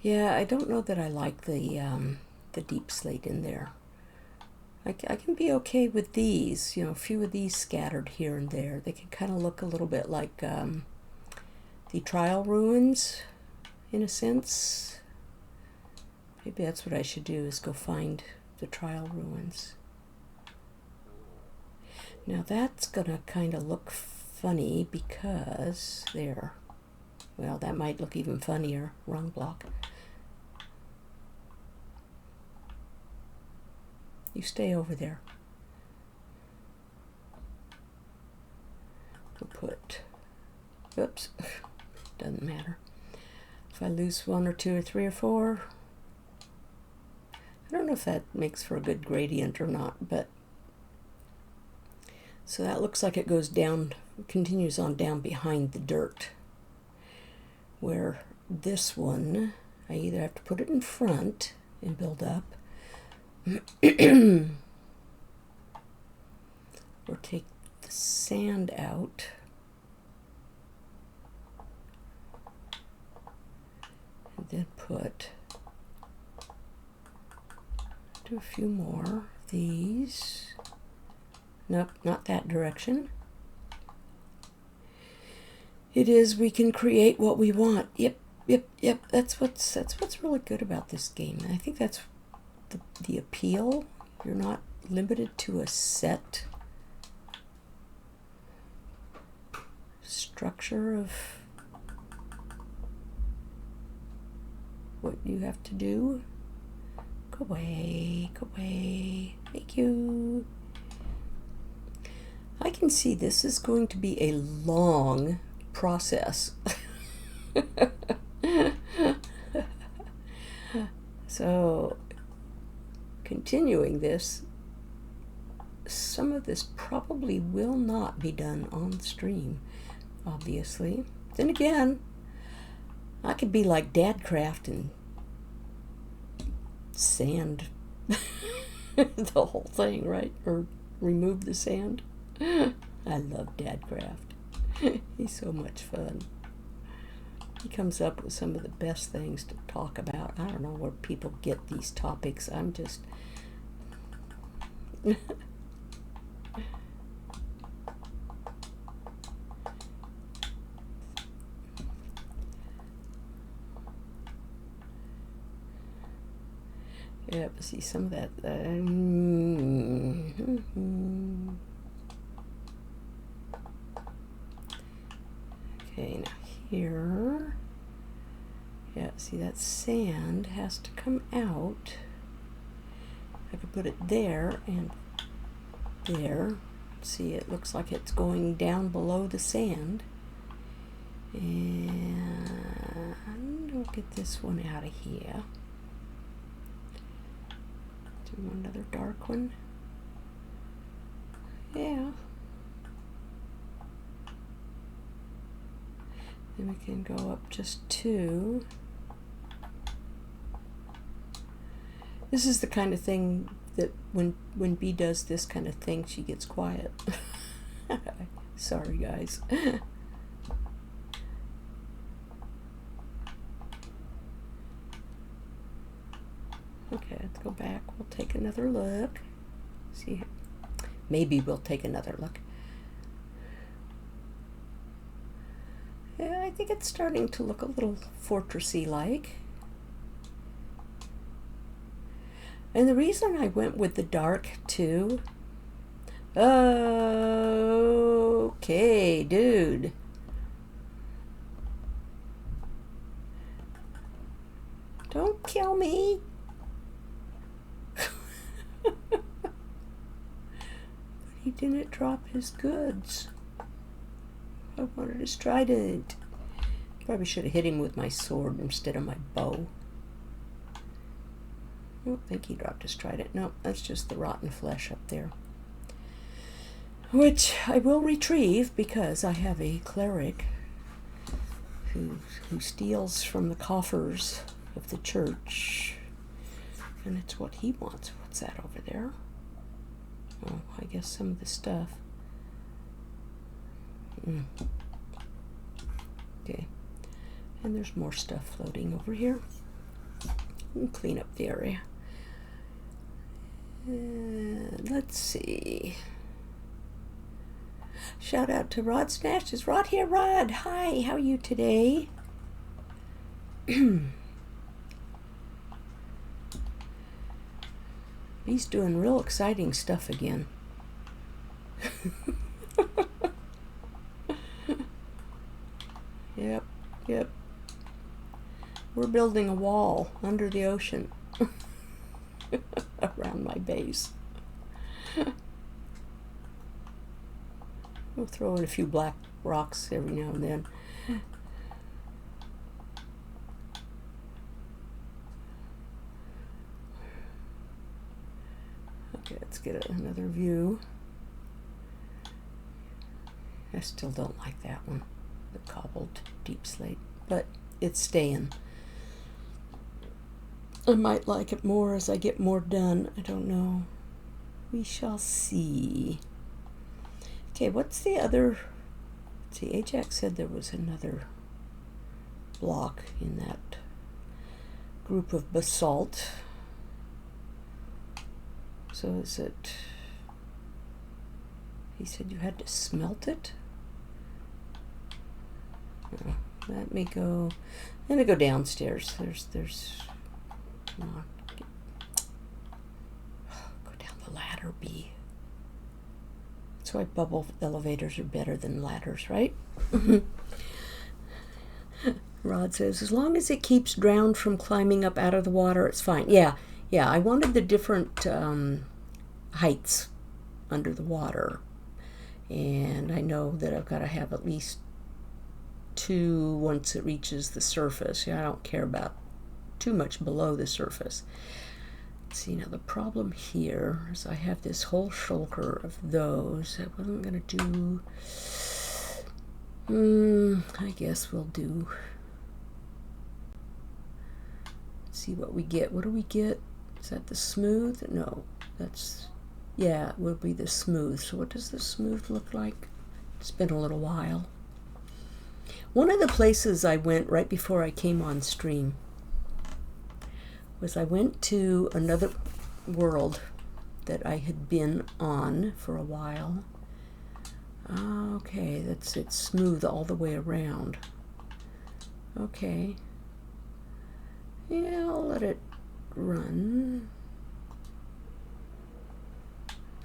Yeah, I don't know that I like the deep slate in there. I can be okay with these, you know, a few of these scattered here and there. They can kind of look a little bit like the trial ruins, in a sense. Maybe that's what I should do, is go find the trial ruins. Now that's gonna kind of look funny because there. Well, that might look even funnier. Wrong block. You stay over there. We'll put, Oops, doesn't matter. If I lose 1 or 2 or 3 or 4, I don't know if that makes for a good gradient or not, but so that looks like it goes down, continues on down behind the dirt, where this one, I either have to put it in front and build up, or take the sand out and then do a few more of these. Nope, not that direction. It is, we can create what we want. Yep. That's what's really good about this game. I think that's the appeal. You're not limited to a set structure of what you have to do. Go away, go away. Thank you. I can see this is going to be a long process. So, continuing this, some of this probably will not be done on stream, obviously. Then again, I could be like Dadcraft and sand the whole thing, right? Or remove the sand. I love Dadcraft. He's so much fun. He comes up with some of the best things to talk about. I don't know where people get these topics. I'm just... Yeah, but see some of that. Okay, now here. Yeah, see that sand has to come out. I could put it there and there. See, it looks like it's going down below the sand. And we'll get this one out of here. Do another dark one. Yeah. Then we can go up just 2. This is the kind of thing that when Bee does this kind of thing, she gets quiet. Sorry, guys. Okay, let's go back. We'll take another look. See, maybe we'll take another look. Yeah, I think it's starting to look a little fortressy like. And the reason I went with the dark too. Okay, dude. Don't kill me. He didn't drop his goods. I wanted his trident. Probably should have hit him with my sword instead of my bow. I don't think he dropped his trident. No, that's just the rotten flesh up there. Which I will retrieve because I have a cleric who steals from the coffers of the church. And it's what he wants. What's that over there? Oh, I guess some of the stuff. Okay. And there's more stuff floating over here. And clean up the area. And let's see. Shout out to Rod Smash. Is Rod here? Rod, hi. How are you today? He's doing real exciting stuff again. Yep. We're building a wall under the ocean around my base. We'll throw in a few black rocks every now and then. Okay, let's get another view. I still don't like that one, the cobbled deep slate, but it's staying. I might like it more as I get more done. I don't know. We shall see. Okay, what's the other? See, Ajax said there was another block in that group of basalt. So is it? He said you had to smelt it. Oh, let me go downstairs. There's. Come on. Go down the ladder, B. That's why bubble elevators are better than ladders, right? Rod says, as long as it keeps drowned from climbing up out of the water, it's fine. Yeah, I wanted the different heights under the water. And I know that I've got to have at least 2 once it reaches the surface. Yeah, I don't care about too much below the surface. See, now the problem here is I have this whole shoulder of those. I wasn't going to do... I guess we'll do... Let's see what we get. What do we get? Is that the smooth? No, that's... Yeah, it will be the smooth. So what does the smooth look like? It's been a little while. One of the places I went right before I came on stream was I went to another world that I had been on for a while. Okay, it's smooth all the way around. Okay. Yeah, I'll let it run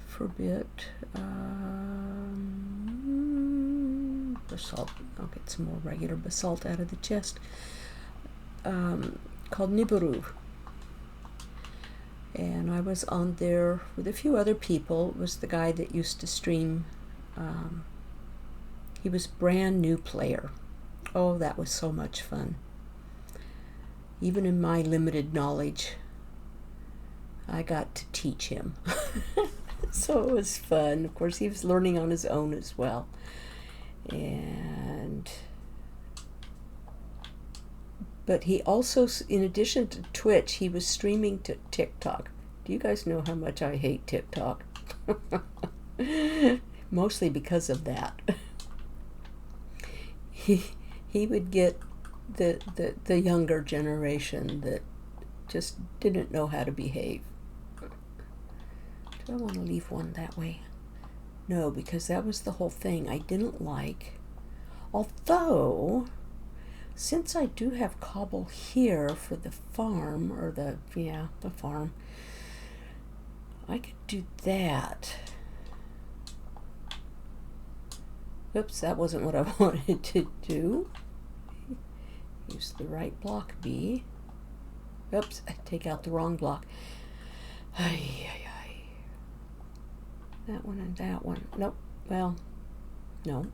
for a bit. Basalt. I'll get some more regular basalt out of the chest. Called Nibiru. And I was on there with a few other people. It was the guy that used to stream. He was brand new player. Oh, that was so much fun. Even in my limited knowledge, I got to teach him. So it was fun. Of course, he was learning on his own as well. But he also, in addition to Twitch, he was streaming to TikTok. Do you guys know how much I hate TikTok? Mostly because of that. He would get the younger generation that just didn't know how to behave. Do I want to leave one that way? No, because that was the whole thing I didn't like. Although, since I do have cobble here for the farm, or the farm, I could do that. Oops, that wasn't what I wanted to do. Use the right block, B. Oops, I take out the wrong block. That one and that one. Nope. Well, no.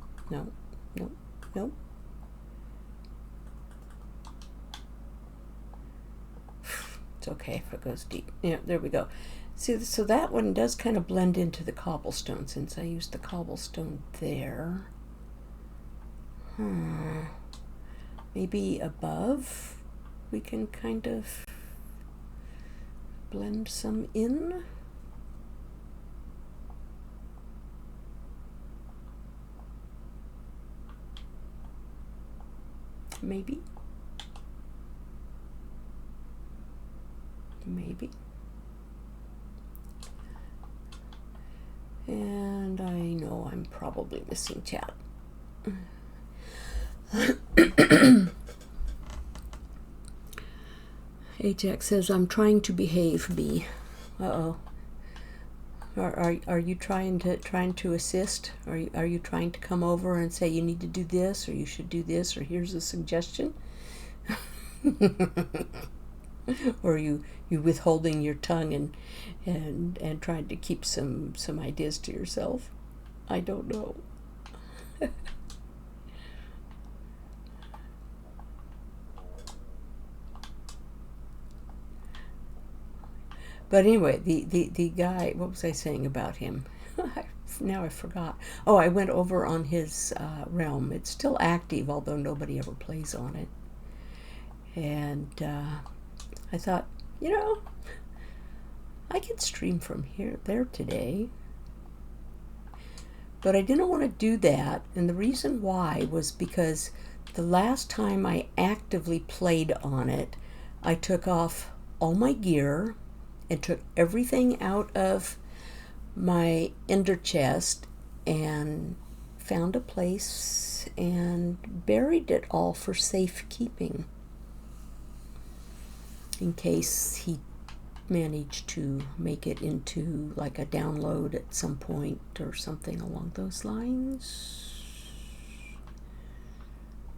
It's okay if it goes deep. Yeah, there we go. See, so that one does kind of blend into the cobblestone since I used the cobblestone there. Maybe above we can kind of blend some in. Maybe. And I know I'm probably missing chat. Ajax says, I'm trying to behave, B. Uh-oh. Are you trying to assist? Are you trying to come over and say you need to do this, or you should do this, or here's a suggestion? Or are you withholding your tongue and trying to keep some ideas to yourself? I don't know. But anyway, the guy, what was I saying about him? Now I forgot. Oh, I went over on his realm. It's still active, although nobody ever plays on it. And I thought, you know, I could stream from there today. But I didn't want to do that. And the reason why was because the last time I actively played on it, I took off all my gear and took everything out of my ender chest and found a place and buried it all for safekeeping in case he managed to make it into like a download at some point or something along those lines.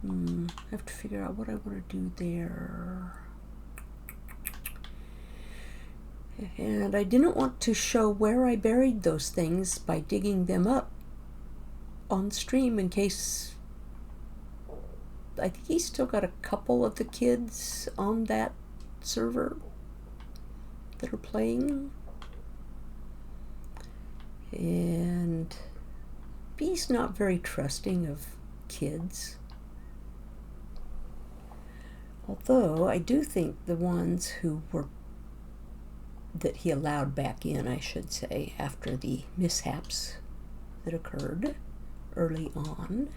I have to figure out what I want to do there. And I didn't want to show where I buried those things by digging them up on stream in case. I think he's still got a couple of the kids on that server that are playing. And he's not very trusting of kids. Although I do think the ones who were that he allowed back in, I should say, after the mishaps that occurred early on,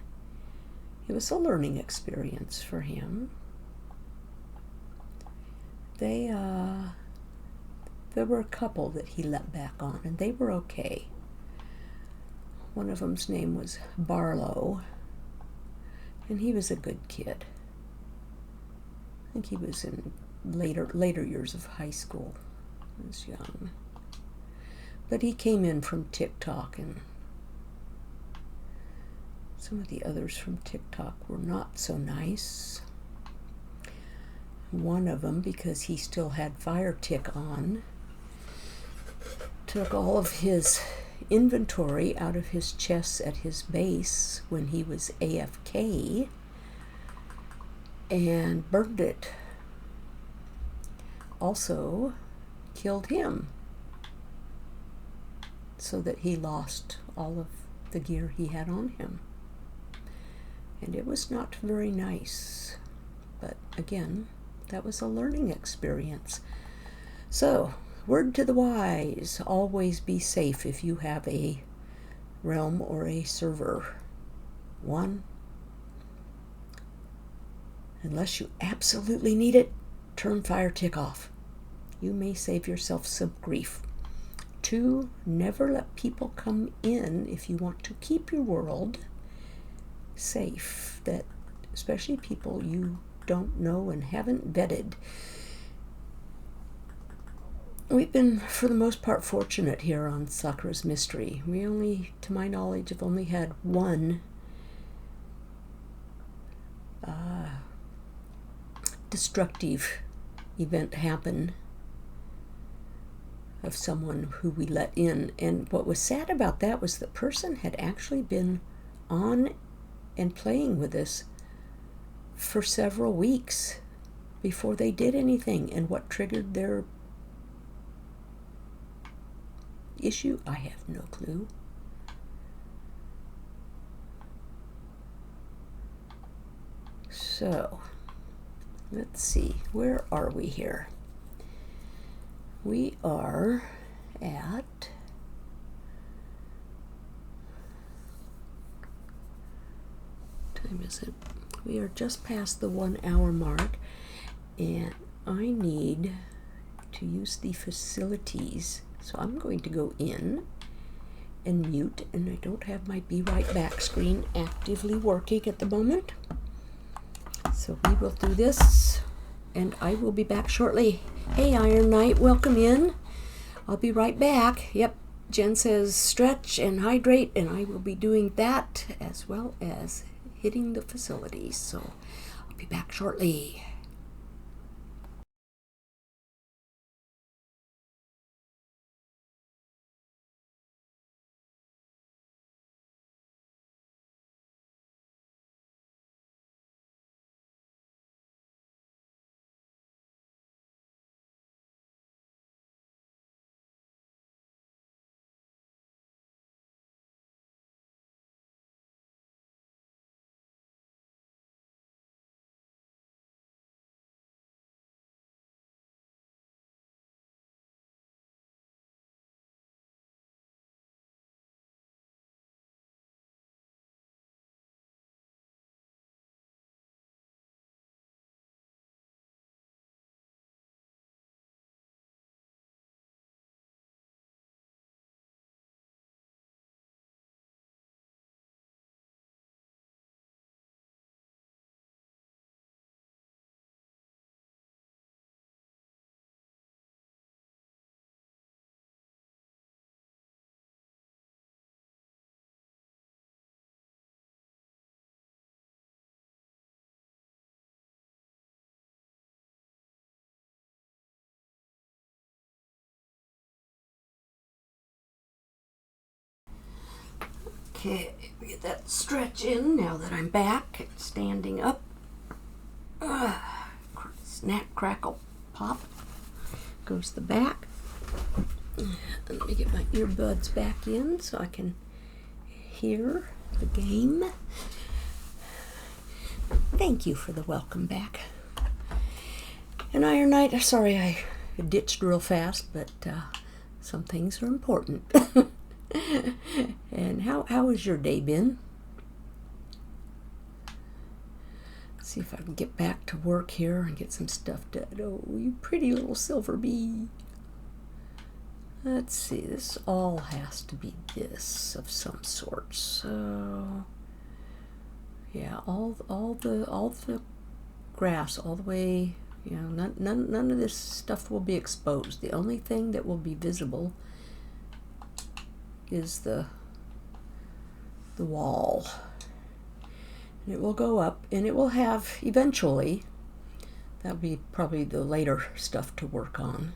it was a learning experience for him. There were a couple that he let back on, and they were okay. One of them's name was Barlow, and he was a good kid. I think he was in later years of high school. He was young. But he came in from TikTok, and some of the others from TikTok were not so nice. One of them, because he still had Fire Tick on, took all of his inventory out of his chests at his base when he was AFK and burned it. Also killed him so that he lost all of the gear he had on him. And it was not very nice. But again, that was a learning experience. So, word to the wise, always be safe if you have a realm or a server. One, unless you absolutely need it, turn Fire Tick off. You may save yourself some grief. Two, never let people come in if you want to keep your world safe, that especially people you don't know and haven't vetted. We've been, for the most part, fortunate here on Sakura's Mystery. We only, to my knowledge, have only had one destructive event happen of someone who we let in. And what was sad about that was the person had actually been on and playing with us for several weeks before they did anything. And what triggered their issue, I have no clue. So, let's see, where are we here? We are at time is it? We are just past the 1 hour mark, and I need to use the facilities. So I'm going to go in and mute, and I don't have my Be Right Back screen actively working at the moment. So we will do this, and I will be back shortly. Hey, Iron Knight, welcome in. I'll be right back. Yep, Jen says stretch and hydrate, and I will be doing that as well as hitting the facilities. So I'll be back shortly. Okay, get that stretch in now that I'm back and standing up. Snap, crackle, pop. Goes the back. Let me get my earbuds back in so I can hear the game. Thank you for the welcome back. And Iron Knight, sorry I ditched real fast, but some things are important. And how has your day been? Let's see if I can get back to work here and get some stuff done. Oh, you pretty little silver bee. Let's see, this all has to be this of some sort. So yeah, all the grass all the way, you know, none of this stuff will be exposed. The only thing that will be visible is the wall. And it will go up, and it will have eventually, that'll be probably the later stuff to work on,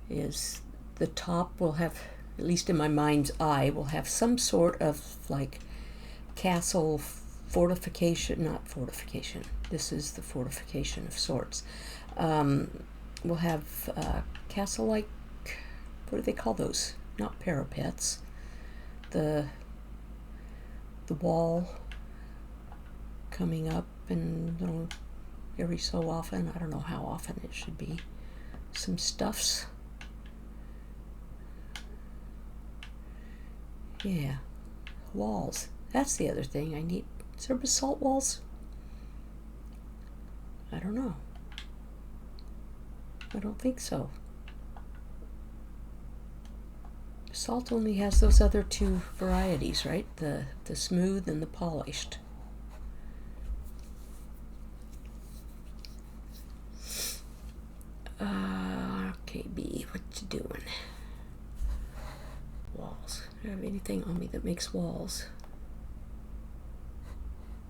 is the top will have, at least in my mind's eye, will have some sort of like castle fortification, not fortification, this is the fortification of sorts. We'll have castle-like, what do they call those? Not parapets. The wall coming up, and you know, every so often, I don't know how often it should be, some stuffs. Yeah, walls. That's the other thing I need. Is there basalt walls? I don't know. I don't think so. Basalt only has those other two varieties, right? The smooth and the polished. Okay, B, what you doing? Walls. Do I have anything on me that makes walls?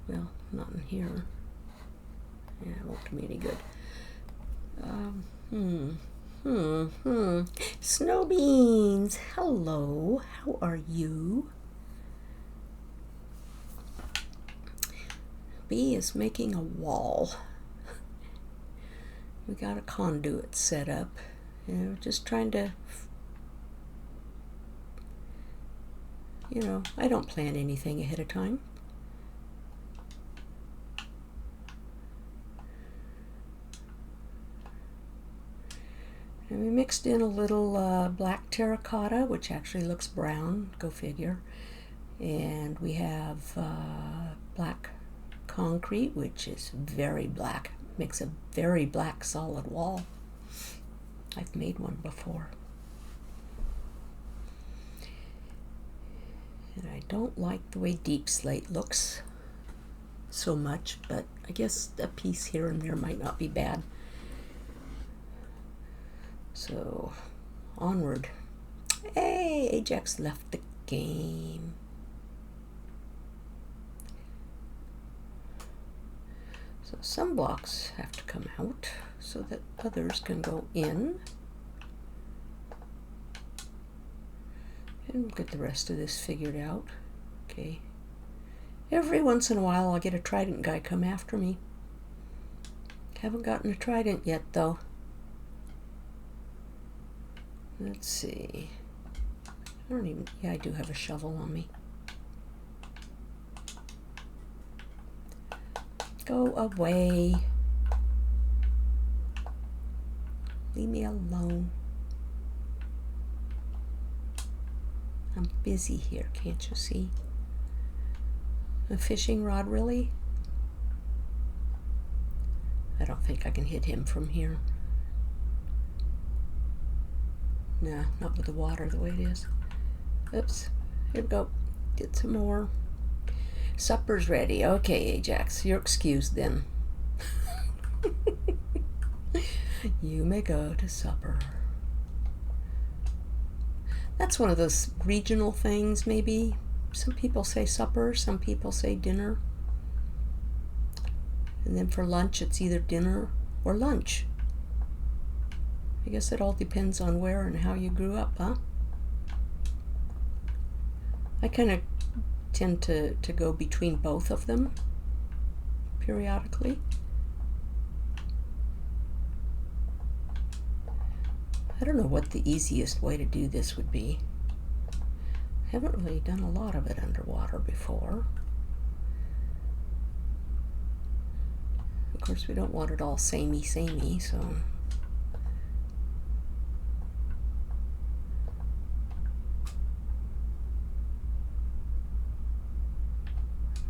Well, not in here. Yeah, it won't do me any good. Snow beans, hello, how are you? B is making a wall. We got a conduit set up, and we're just trying to, you know, I don't plan anything ahead of time. And we mixed in a little black terracotta, which actually looks brown, go figure. And we have black concrete, which is very black, makes a very black solid wall. I've made one before. And I don't like the way deep slate looks so much, but I guess a piece here and there might not be bad. So, onward. Hey, Ajax left the game. So some blocks have to come out so that others can go in. And we'll get the rest of this figured out. Okay. Every once in a while I'll get a trident guy come after me. Haven't gotten a trident yet though. Let's see. I don't even, yeah, I do have a shovel on me. Go away. Leave me alone. I'm busy here, can't you see? A fishing rod, really? I don't think I can hit him from here. Nah, not with the water the way it is. Oops. Here we go. Get some more. Supper's ready. Okay, Ajax, you're excused then. You may go to supper. That's one of those regional things, maybe. Some people say supper, some people say dinner. And then for lunch, it's either dinner or lunch. I guess it all depends on where and how you grew up, huh? I kind of tend to go between both of them periodically. I don't know what the easiest way to do this would be. I haven't really done a lot of it underwater before. Of course, we don't want it all samey, so...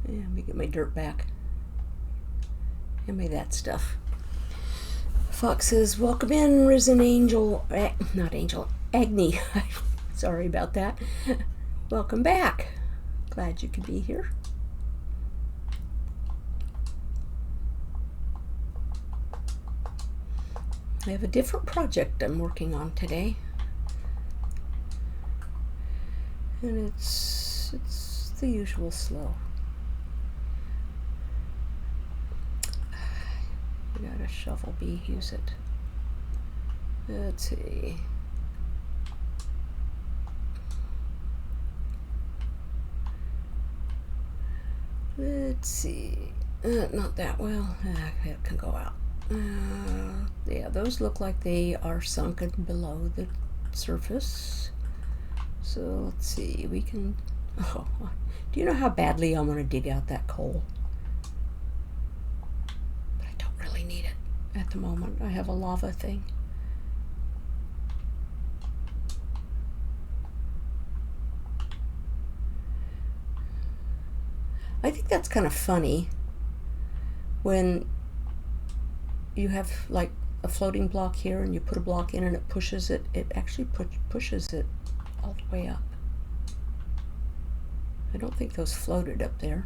Yeah, let me get my dirt back. Hand me that stuff. Fox says, welcome in, Risen Angel. Not Angel, Agni. Sorry about that. Welcome back. Glad you could be here. I have a different project I'm working on today. And it's the usual slow. We got a shovel bee, use it. Let's see. Let's see. Not that well. It can go out. Yeah, those look like they are sunken below the surface. So let's see. We can. Oh, do you know how badly I want to dig out that coal? But I don't really need it at the moment. I have a lava thing. I think that's kind of funny when you have like a floating block here and you put a block in and it pushes it. It actually pushes it all the way up. I don't think those floated up there.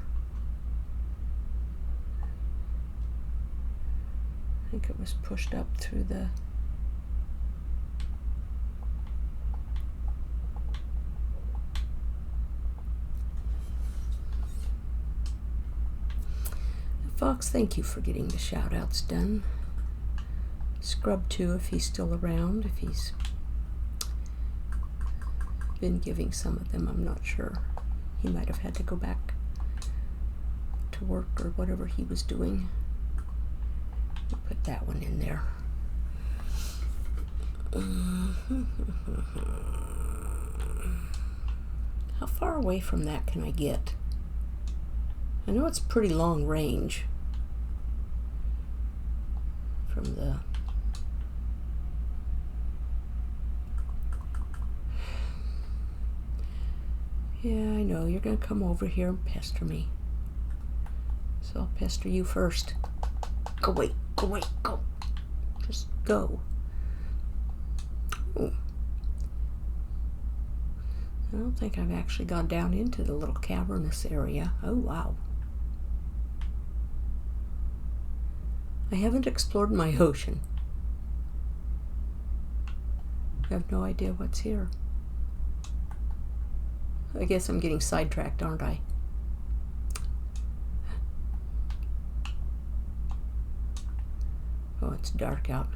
I think it was pushed up through the... Fox, thank you for getting the shout outs done. Scrub too, if he's still around, if he's been giving some of them, I'm not sure. He might have had to go back to work or whatever he was doing. We'll put that one in there. How far away from that can I get? I know it's pretty long range from the... Yeah, I know, you're gonna come over here and pester me. So I'll pester you first. Go away, go away, go. Just go. Ooh. I don't think I've actually gone down into the little cavernous area. Oh, wow. I haven't explored my ocean. I have no idea what's here. I guess I'm getting sidetracked, aren't I? Oh, it's dark out.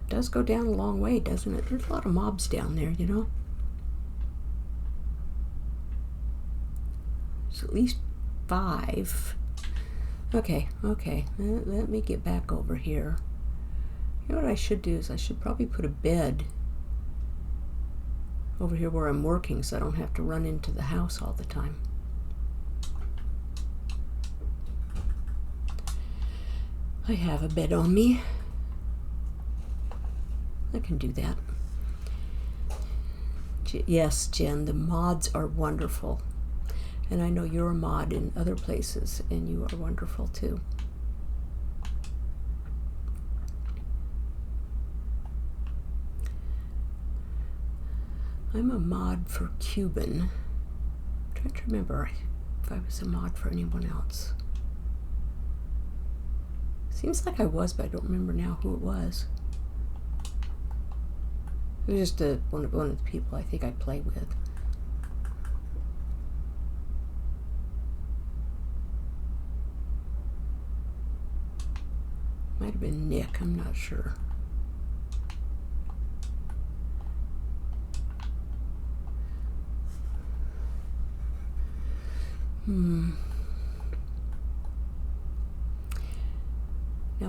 It does go down a long way, doesn't it? There's a lot of mobs down there, you know? There's at least 5. Okay. Let me get back over here. You know what I should do is I should probably put a bed over here where I'm working so I don't have to run into the house all the time. I have a bed on me. I can do that. Yes, Jen, the mods are wonderful. And I know you're a mod in other places, and you are wonderful too. I'm a mod for Cuban. I'm trying to remember if I was a mod for anyone else. Seems like I was, but I don't remember now who it was. It was just one of the people I think I play with. Might have been Nick, I'm not sure. Now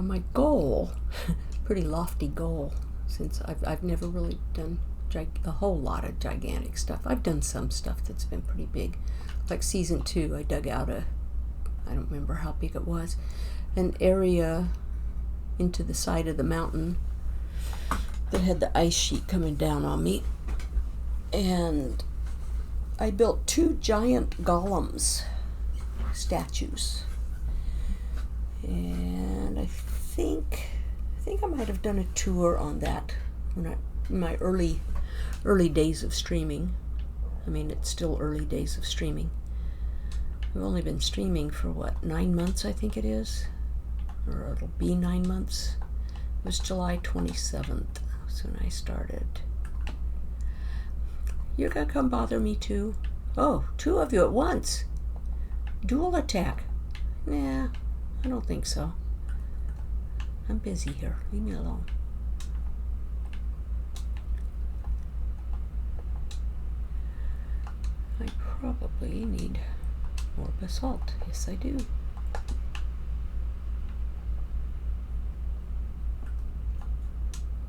my goal, pretty lofty goal, since I've never really done a whole lot of gigantic stuff. I've done some stuff that's been pretty big. Like season 2, I dug out I don't remember how big it was, an area into the side of the mountain that had the ice sheet coming down on me. And I built 2 giant golems, statues. And I think I might have done a tour on that in my early days of streaming. I mean, it's still early days of streaming. I've only been streaming for 9 months, I think it is, or it'll be 9 months. It was July 27th when I started. You're gonna come bother me too? Oh, 2 of you at once. Dual attack. Nah, I don't think so. I'm busy here. Leave me alone. I probably need more basalt. Yes, I do.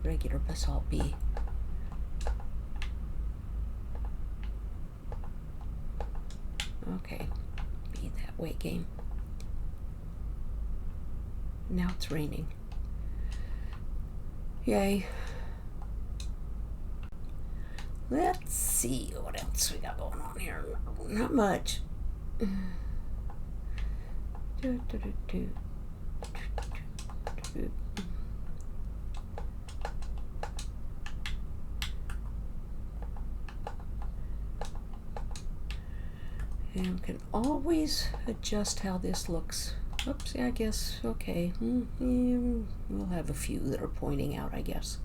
Regular basalt B. Okay, be that way, game. Now it's raining. Yay. Let's see what else we got going on here. Not much. And we can always adjust how this looks. Oops, I guess, okay. We'll have a few that are pointing out, I guess.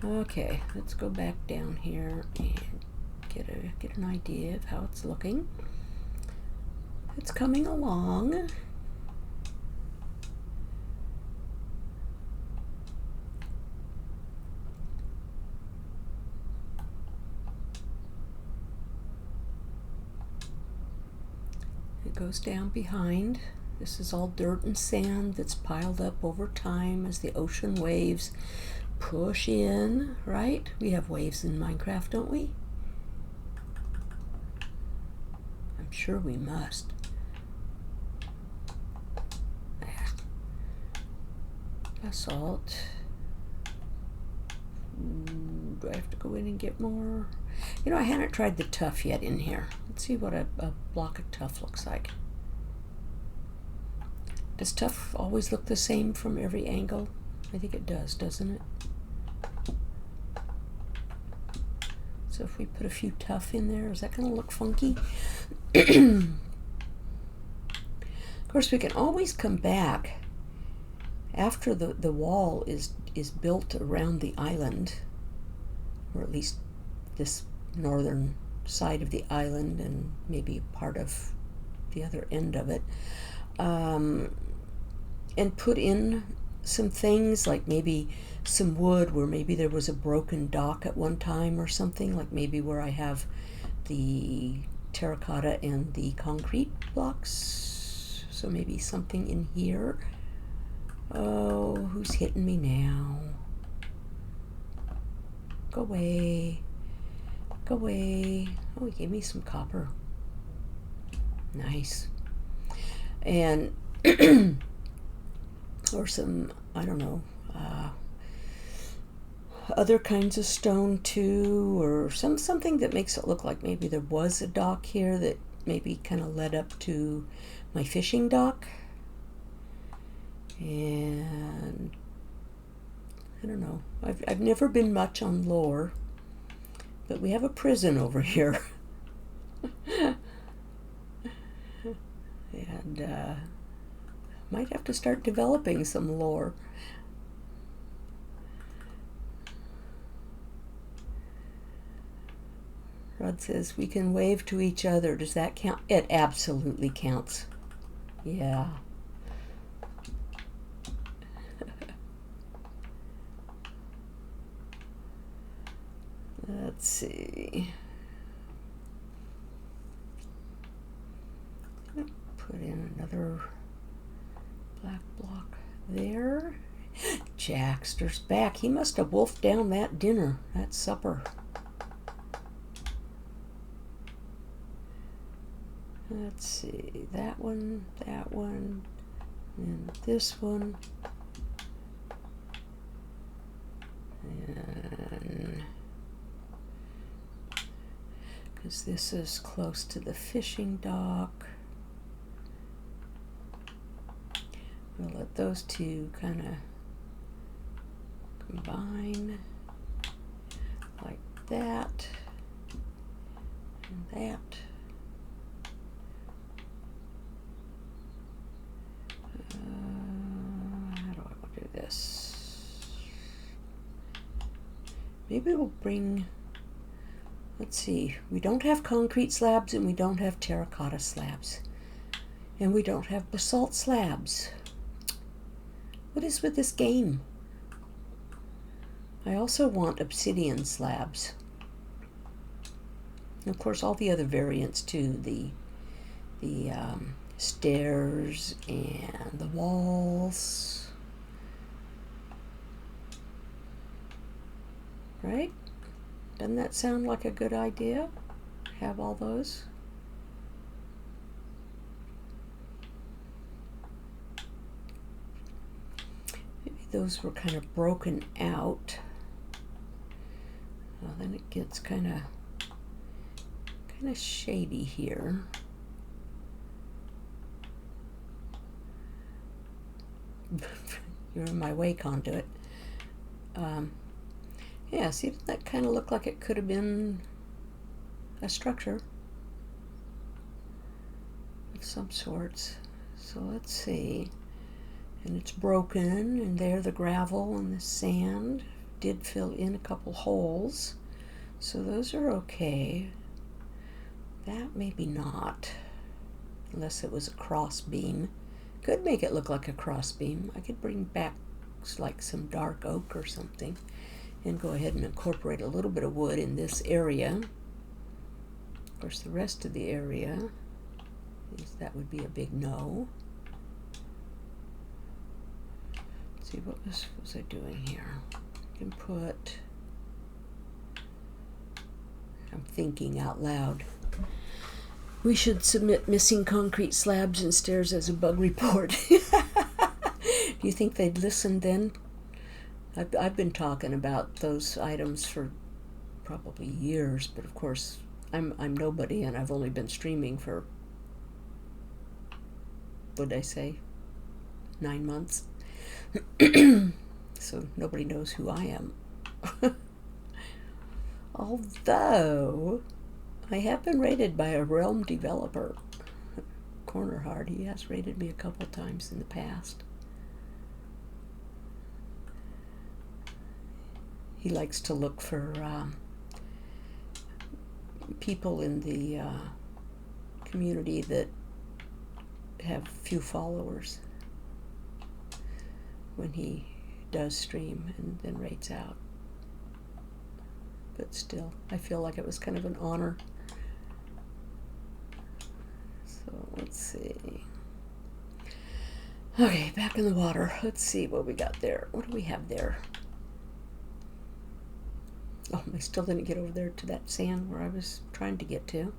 Okay, let's go back down here and get an idea of how it's looking. It's coming along. It goes down behind. This is all dirt and sand that's piled up over time as the ocean waves push in, right? We have waves in Minecraft, don't we? I'm sure we must. Basalt. Do I have to go in and get more? You know, I haven't tried the tuff yet in here. Let's see what a block of tuff looks like. Does tuff always look the same from every angle? I think it does, doesn't it? So if we put a few tuff in there, is that going to look funky? Of course, we can always come back after the wall is built around the island, or at least this northern side of the island and maybe part of the other end of it, and put in some things like maybe some wood where maybe there was a broken dock at one time or something, like maybe where I have the terracotta and the concrete blocks. So maybe something in here. Oh, who's hitting me now? Go away. Go away. Oh, he gave me some copper. Nice. And or some, I don't know, other kinds of stone too, or something that makes it look like maybe there was a dock here that maybe kind of led up to my fishing dock. And I don't know, I've never been much on lore, but we have a prison over here. And might have to start developing some lore. Rod says we can wave to each other. Does that count? It absolutely counts. Yeah. Let's see. Put in another black block there. Jackster's back. He must have wolfed down that dinner, that supper. Let's see, that one, and this one. And because this is close to the fishing dock, we'll let those two kind of combine like that and that. How do I want to do this? Maybe we'll bring, let's see, we don't have concrete slabs and we don't have terracotta slabs. And we don't have basalt slabs. What is with this game? I also want obsidian slabs. And of course, all the other variants too, the stairs and the walls. Right? Doesn't that sound like a good idea? Have all those? Maybe those were kind of broken out. Well, then it gets kind of shady here. You're in my way, conduit. Yeah, see, that kind of looked like it could have been a structure of some sorts. So let's see. And it's broken, and there the gravel and the sand did fill in a couple holes. So those are okay. That maybe not, unless it was a cross beam. Could make it look like a cross beam. I could bring back like some dark oak or something and go ahead and incorporate a little bit of wood in this area. Of course, the rest of the area, that would be a big no. Let's see, what was I doing here? I can put, I'm thinking out loud. We should submit missing concrete slabs and stairs as a bug report. Do you think they'd listen then? I've been talking about those items for probably years, but of course I'm nobody, and I've only been streaming for, what did I say, 9 months. So nobody knows who I am. Although I have been rated by a Realm developer, Corner Hard. He has rated me a couple times in the past. He likes to look for people in the community that have few followers when he does stream and then rates out. But still, I feel like it was kind of an honor. So let's see. Okay, back in the water. Let's see what we got there. What do we have there? Oh, I still didn't get over there to that sand where I was trying to get to.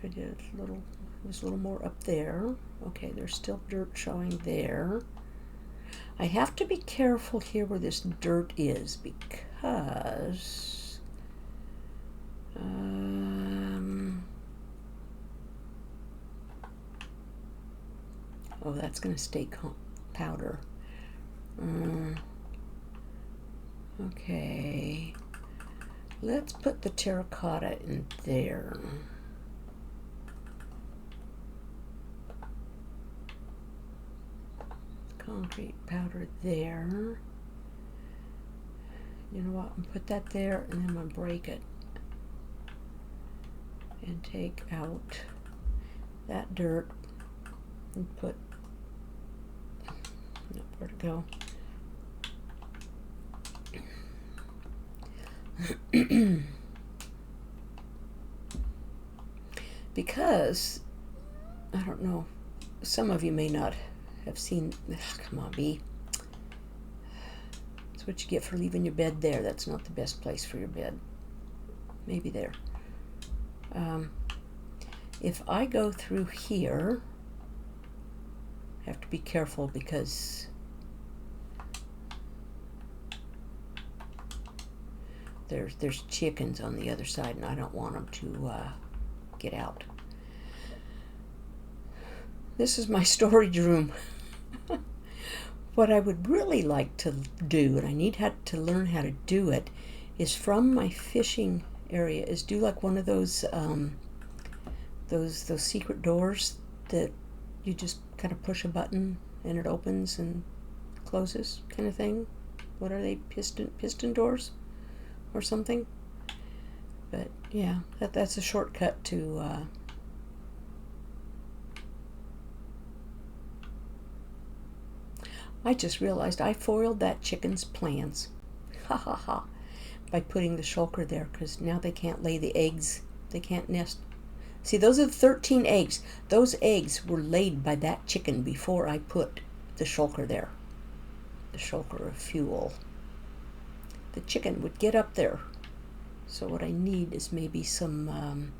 I did a little, it was a little more up there. Okay, there's still dirt showing there. I have to be careful here where this dirt is because oh, that's going to stay powder. Okay, let's put the terracotta in there. Concrete powder there. You know what? I'm gonna put that there, and then I'm gonna break it and take out that dirt and put, where to go? Because I don't know. Some of you may not have seen. Ugh, come on, Bee. That's what you get for leaving your bed there. That's not the best place for your bed. Maybe there. If I go through here, I have to be careful because there's chickens on the other side, and I don't want them to get out. This is my storage room. What I would really like to do, and I need to learn how to do it, is from my fishing area, is do like one of those secret doors that you just kind of push a button and it opens and closes, kind of thing. What are they? Piston doors or something? But yeah, that's a shortcut to I just realized I foiled that chicken's plans. Ha ha ha. By putting the shulker there, because now they can't lay the eggs. They can't nest. See, those are the 13 eggs. Those eggs were laid by that chicken before I put the shulker there. The shulker of fuel. The chicken would get up there. So what I need is maybe some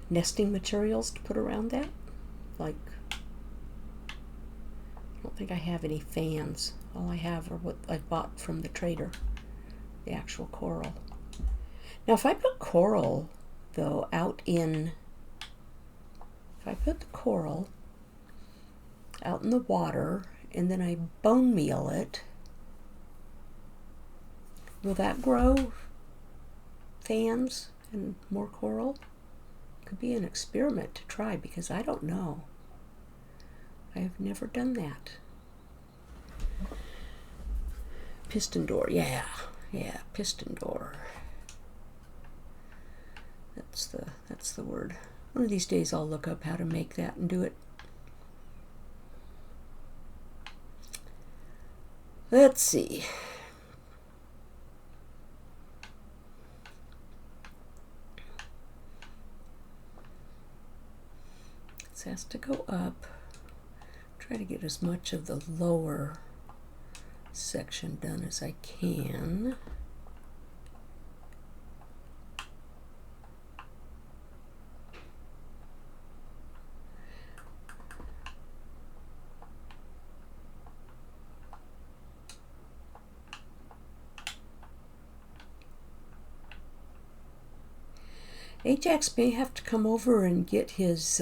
nesting materials to put around that. Like, I don't think I have any fans. All I have are what I bought from the trader, the actual coral. Now, if I put coral, though, if I put the coral out in the water and then I bone meal it, will that grow fans and more coral? Could be an experiment to try, because I don't know. I have never done that. Piston door, yeah, piston door. That's the word. One of these days I'll look up how to make that and do it. Let's see. This has to go up. Try to get as much of the lower section done as I can. Ajax may have to come over and get his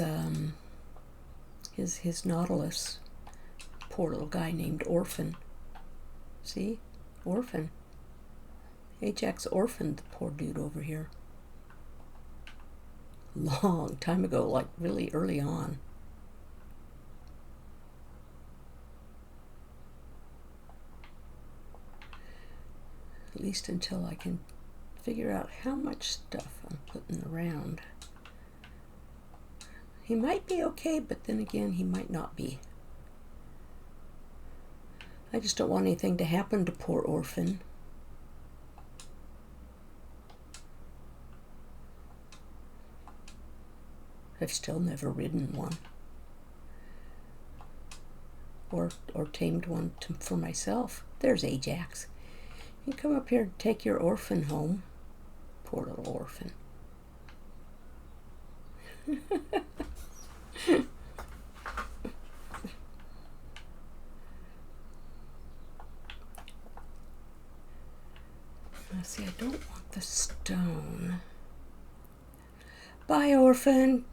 Nautilus. Poor little guy named Orphan. See? Orphan. Ajax orphaned the poor dude over here. Long time ago, like really early on. At least until I can figure out how much stuff I'm putting around. He might be okay, but then again, he might not be. I just don't want anything to happen to poor Orphan. I've still never ridden one. Or tamed one for myself. There's Ajax. You come up here and take your Orphan home. Poor little Orphan. Let's see, I don't want the stone. Bye, Orphan.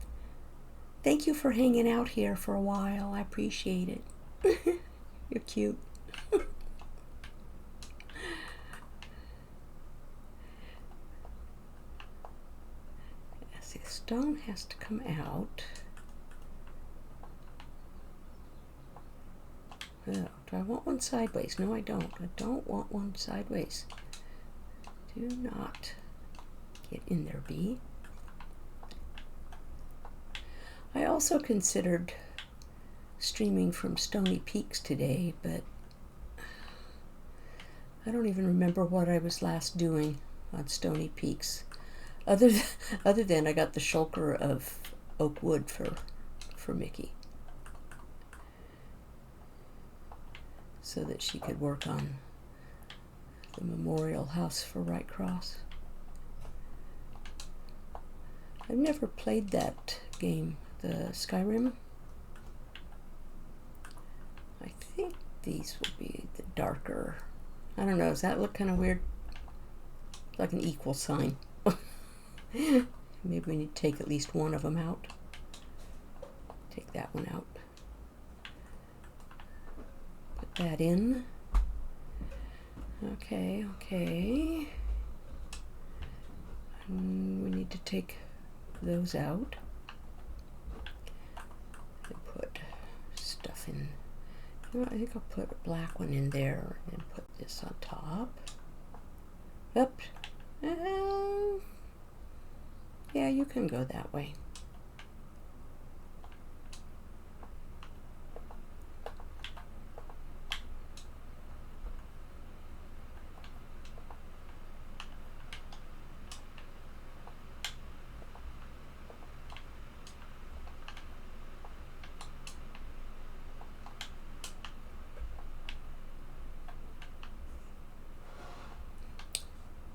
Thank you for hanging out here for a while. I appreciate it. You're cute. See, the stone has to come out. Oh, do I want one sideways? No, I don't. I don't want one sideways. Do not get in there, Bee. I also considered streaming from Stony Peaks today, but I don't even remember what I was last doing on Stony Peaks. Other than I got the shulker of oak wood for for Mickey so that she could work on the memorial house for White Cross. I've never played that game, the Skyrim. I think these will be the darker. I don't know, does that look kind of weird? Like an equal sign. Maybe we need to take at least one of them out. Take that one out. Put that in. Okay, okay. And we need to take those out. And put stuff in. Well, I think I'll put a black one in there and put this on top. Oops. Yeah, you can go that way.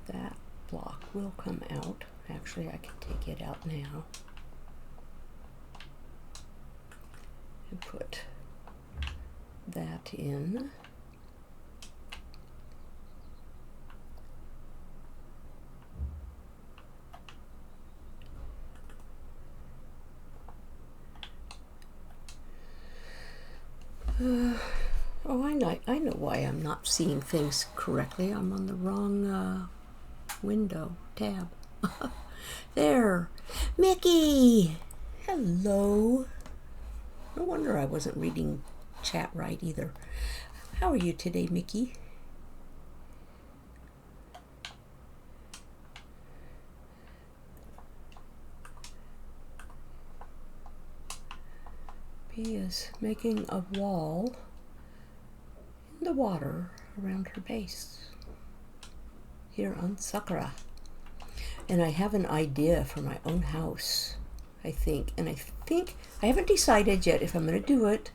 That block will come out. Actually, I can take it out now and put that in. Oh, I know why I'm not seeing things correctly. I'm on the wrong window tab. There, Mickey. Hello. No wonder I wasn't reading chat right either. How are you today, Mickey? He is making a wall in the water around her base here on Sakura. And I have an idea for my own house, I think. And I haven't decided yet if I'm going to do it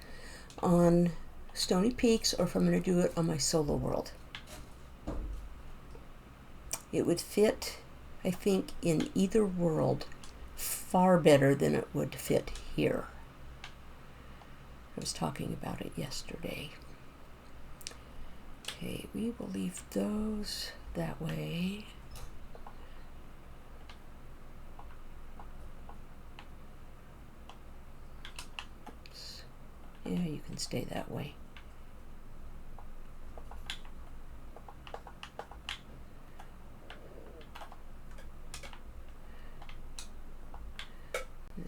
on Stony Peaks or if I'm going to do it on my solo world. It would fit, I think, in either world far better than it would fit here. I was talking about it yesterday. Okay, we will leave those that way. Oops. Yeah, you can stay that way.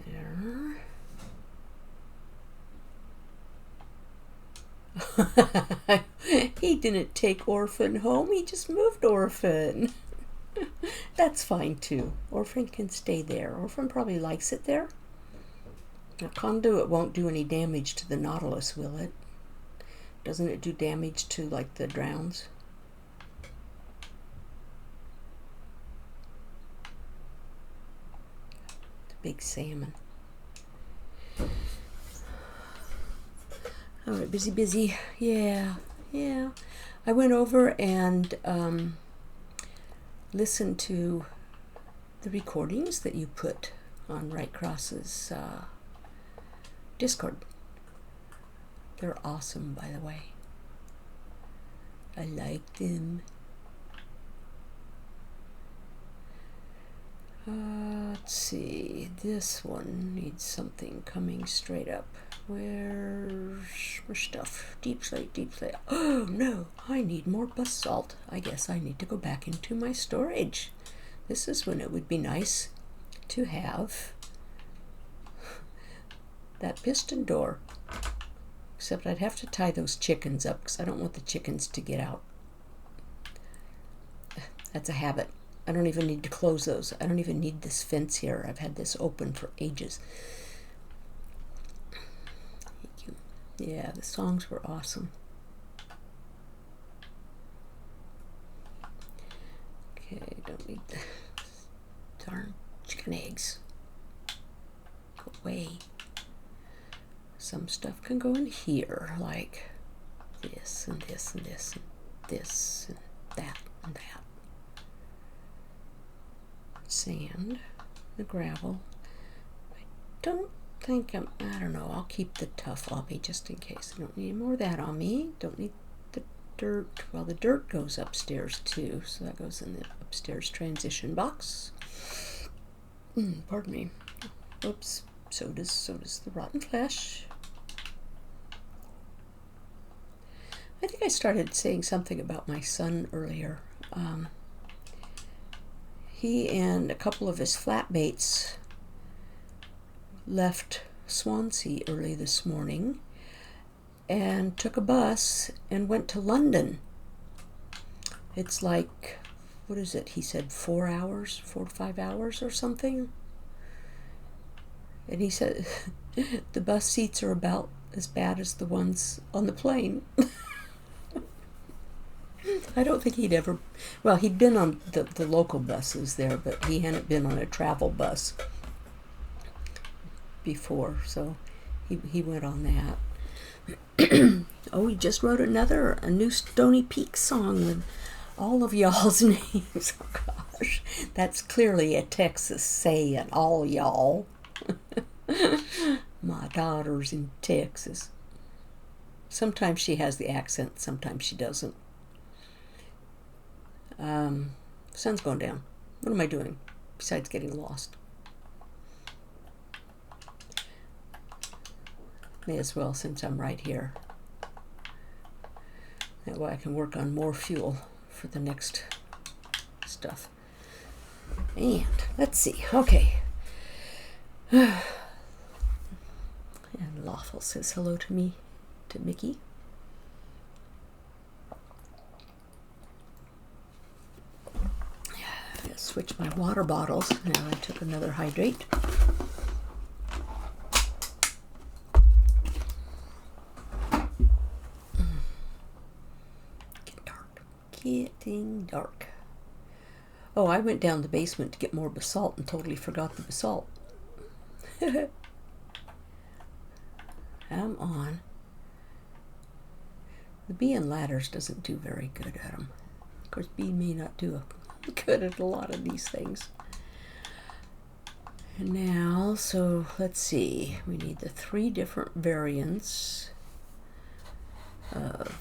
There. He didn't take Orphan home, he just moved Orphan. That's fine too. Orphan can stay there. Orphan probably likes it there. Now, conduit won't do any damage to the Nautilus, will it? Doesn't it do damage to, like, the drowns? The big salmon. All right, busy. Yeah. I went over and listened to the recordings that you put on White Cross's Discord. They're awesome, by the way. I like them. Let's see. This one needs something coming straight up. Where's my stuff? Deep slate. Oh no, I need more basalt. I guess I need to go back into my storage. This is when it would be nice to have that piston door. Except I'd have to tie those chickens up because I don't want the chickens to get out. That's a habit. I don't even need to close those. I don't even need this fence here. I've had this open for ages. Thank you. Yeah, the songs were awesome. Okay, don't need the darn chicken eggs. Go away. some stuff can go in here, like this and this and this and this and that and that. Sand, the gravel. I don't think I don't know, I'll keep the tuff on me just in case. I don't need more of that on me. Don't need the dirt. Well, the dirt goes upstairs too, so that goes in the upstairs transition box. Pardon me. Oops. So does the rotten flesh. I think I started saying something about my son earlier. He and a couple of his flatmates left Swansea early this morning and took a bus and went to London. It's like, what is it? He said 4 hours, 4 to 5 hours or something. And he said the bus seats are about as bad as the ones on the plane. I don't think he'd ever, well, he'd been on the local buses there, but he hadn't been on a travel bus before, so he went on that. Oh, he just wrote a new Stony Peak song with all of y'all's names. Oh gosh, that's clearly a Texas saying, all y'all. My daughter's in Texas. Sometimes she has the accent, sometimes she doesn't. Sun's going down. What am I doing besides getting lost? May as well, since I'm right here. That way I can work on more fuel for the next stuff. And let's see. Okay. And Lawful says hello to me, to Mickey. I switched my water bottles. Now I took another hydrate. Getting dark. Oh, I went down the basement to get more basalt and totally forgot the basalt. I'm on. The bee and ladders doesn't do very good at them. Of course, bee may not do good at a lot of these things. And now, so let's see. We need the 3 different variants of.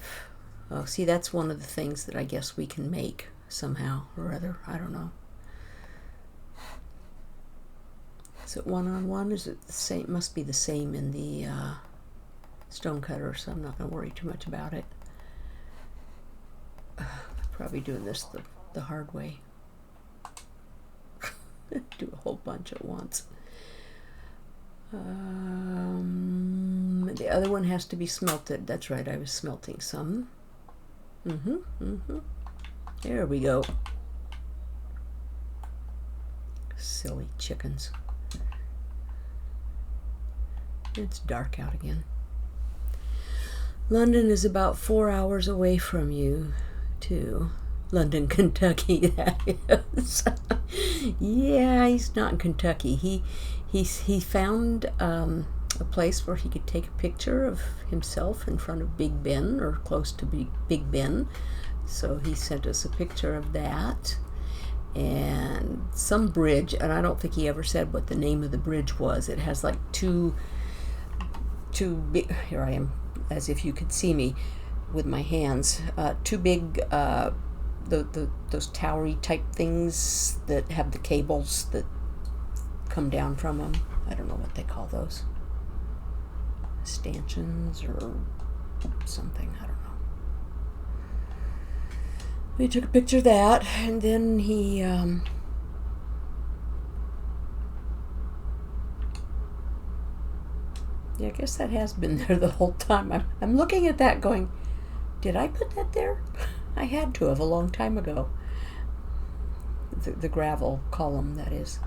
Oh, see, that's one of the things that I guess we can make somehow or other. I don't know. Is it 1-on-1? Is it the same? Must be the same in the stonecutter, so I'm not going to worry too much about it. Probably doing this the hard way. Do a whole bunch at once. The other one has to be smelted. That's right, I was smelting some. There we go. Silly chickens. It's dark out again. London is about 4 hours away from you, too. London, Kentucky, that is. Yeah, he's not in Kentucky. He found a place where he could take a picture of himself in front of Big Ben or close to Big Ben. So he sent us a picture of that and some bridge, and I don't think he ever said what the name of the bridge was. It has like two big, here I am as if you could see me with my hands, 2 big those towery type things that have the cables that come down from them. I don't know what they call those. Stanchions or something, I don't know. We took a picture of that, and then he yeah, I guess that has been there the whole time. I'm looking at that going, did I put that there? I had to have a long time ago. The gravel column, that is.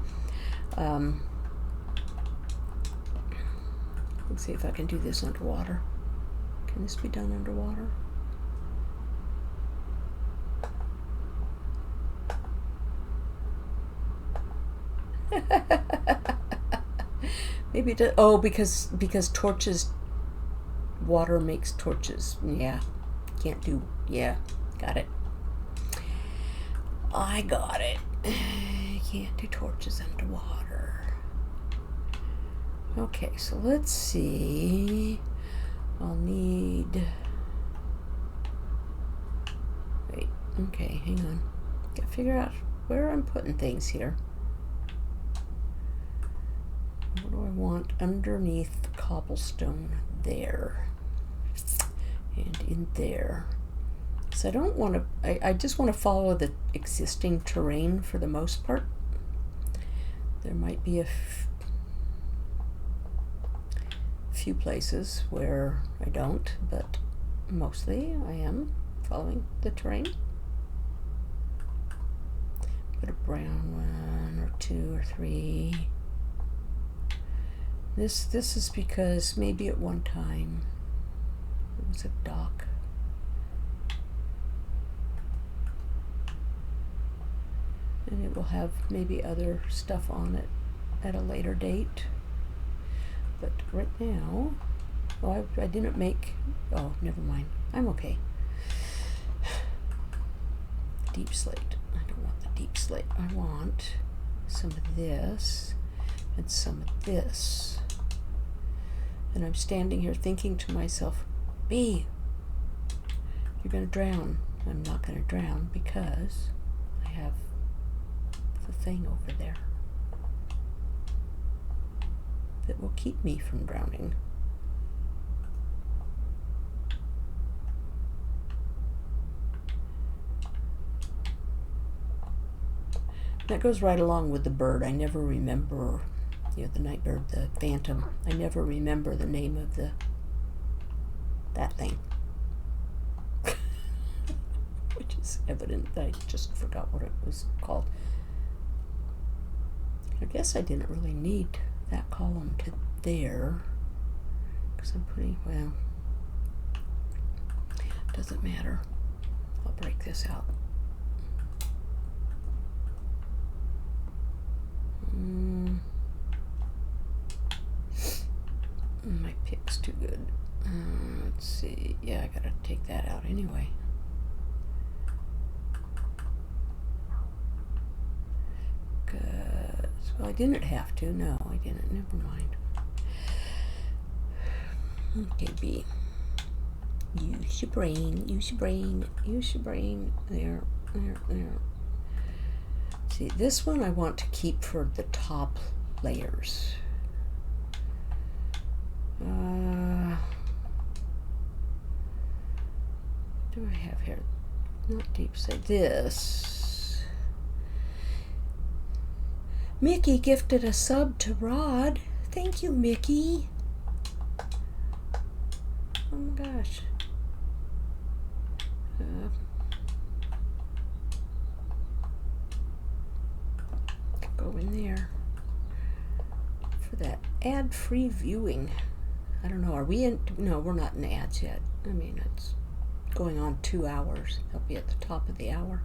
Let's see if I can do this underwater. Can this be done underwater? Maybe it does. Oh, because torches water makes torches. Yeah, can't do, yeah, got it. I got it. Can't do torches underwater. Okay, so let's see. I'll need... Wait, okay, hang on. Gotta figure out where I'm putting things here. What do I want underneath the cobblestone? There. And in there. So I don't want to, I just want to follow the existing terrain for the most part. There might be a few places where I don't, but mostly I am following the terrain. Put a brown one or two or three. This is because maybe at one time it was a dock. And it will have maybe other stuff on it at a later date. But right now, oh, I didn't make, oh, never mind. I'm okay. Deep slate. I don't want the deep slate. I want some of this and some of this. And I'm standing here thinking to myself, Bee, you're going to drown. I'm not going to drown because I have the thing over there that will keep me from drowning. That goes right along with the bird. I never remember, the night bird, the phantom. I never remember the name of that thing. Which is evident that I just forgot what it was called. I guess I didn't really need that column to there, because I'm putting, well, doesn't matter. I'll break this out. My pick's too good. Let's see. Yeah, I gotta take that out anyway. Well, I didn't have to. No, I didn't. Never mind. Okay, B. Use your brain. Use your brain. Use your brain. There. See, this one I want to keep for the top layers. What do I have here? Not deep slate. This. Mickey gifted a sub to Rod. Thank you, Mickey. Oh my gosh. Go in there for that ad-free viewing. I don't know, are we in? No, we're not in ads yet. I mean, it's going on 2 hours. They'll be at the top of the hour.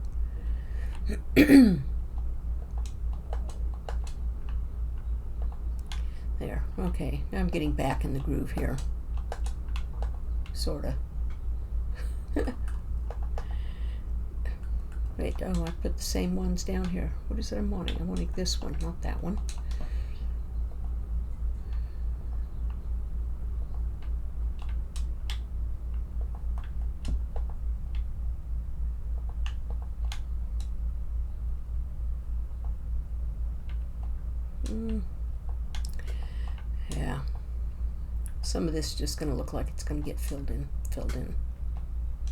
There, okay, I'm getting back in the groove here. Sorta. Wait, oh, I put the same ones down here. What is it I'm wanting? I'm wanting this one, not that one. Yeah. Some of this is just going to look like it's going to get filled in.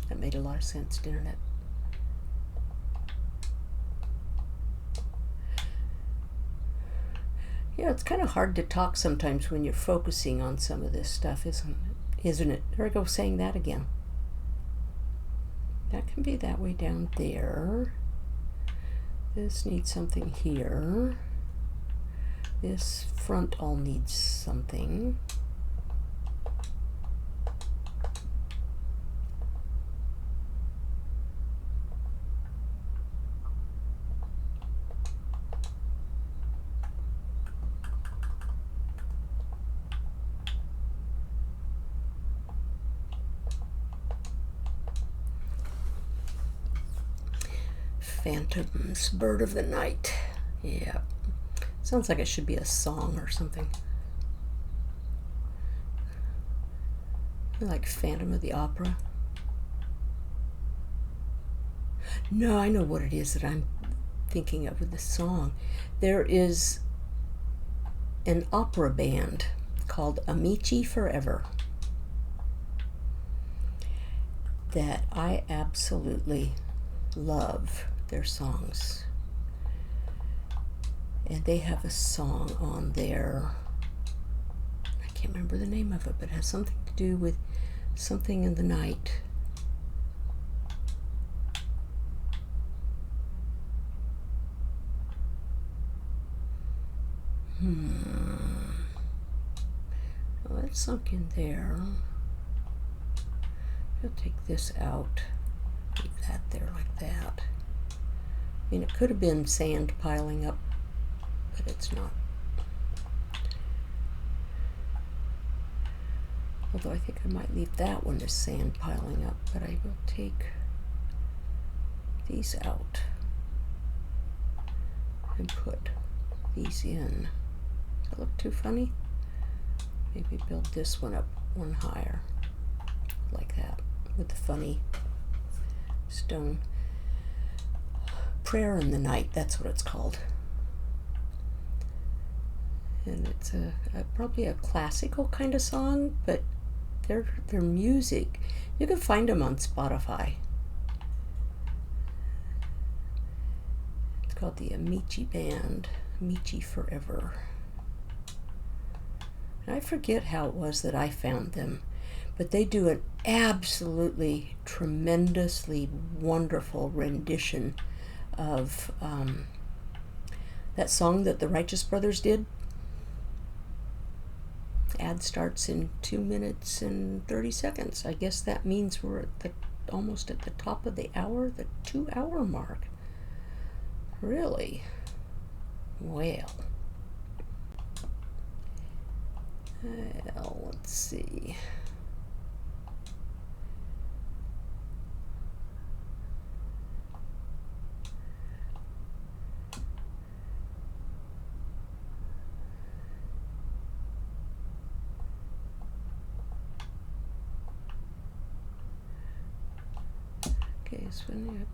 That made a lot of sense, didn't it? Yeah, it's kind of hard to talk sometimes when you're focusing on some of this stuff, isn't it? There I go saying that again. That can be that way down there. This needs something here. This front all needs something. Phantoms, Bird of the Night. Yeah. Sounds like it should be a song or something. Like Phantom of the Opera. No, I know what it is that I'm thinking of with the song. There is an opera band called Amici Forever that I absolutely love their songs. And they have a song on there. I can't remember the name of it, but it has something to do with something in the night. Well, it's sunk in there. I'll take this out. Leave that there like that. I mean, it could have been sand piling up, but it's not. Although I think I might leave that one as sand piling up, but I will take these out and put these in. Does that look too funny? Maybe build this one up one higher, like that, with the funny stone. Prayer in the Night, that's what it's called. And it's probably a classical kind of song, but their music, you can find them on Spotify. It's called the Amici Band, Amici Forever. And I forget how it was that I found them, but they do an absolutely tremendously wonderful rendition of that song that the Righteous Brothers did. Ad starts in 2 minutes and 30 seconds. I guess that means we're at almost at the top of the hour, the 2-hour mark. Really? Well, let's see. Okay, so when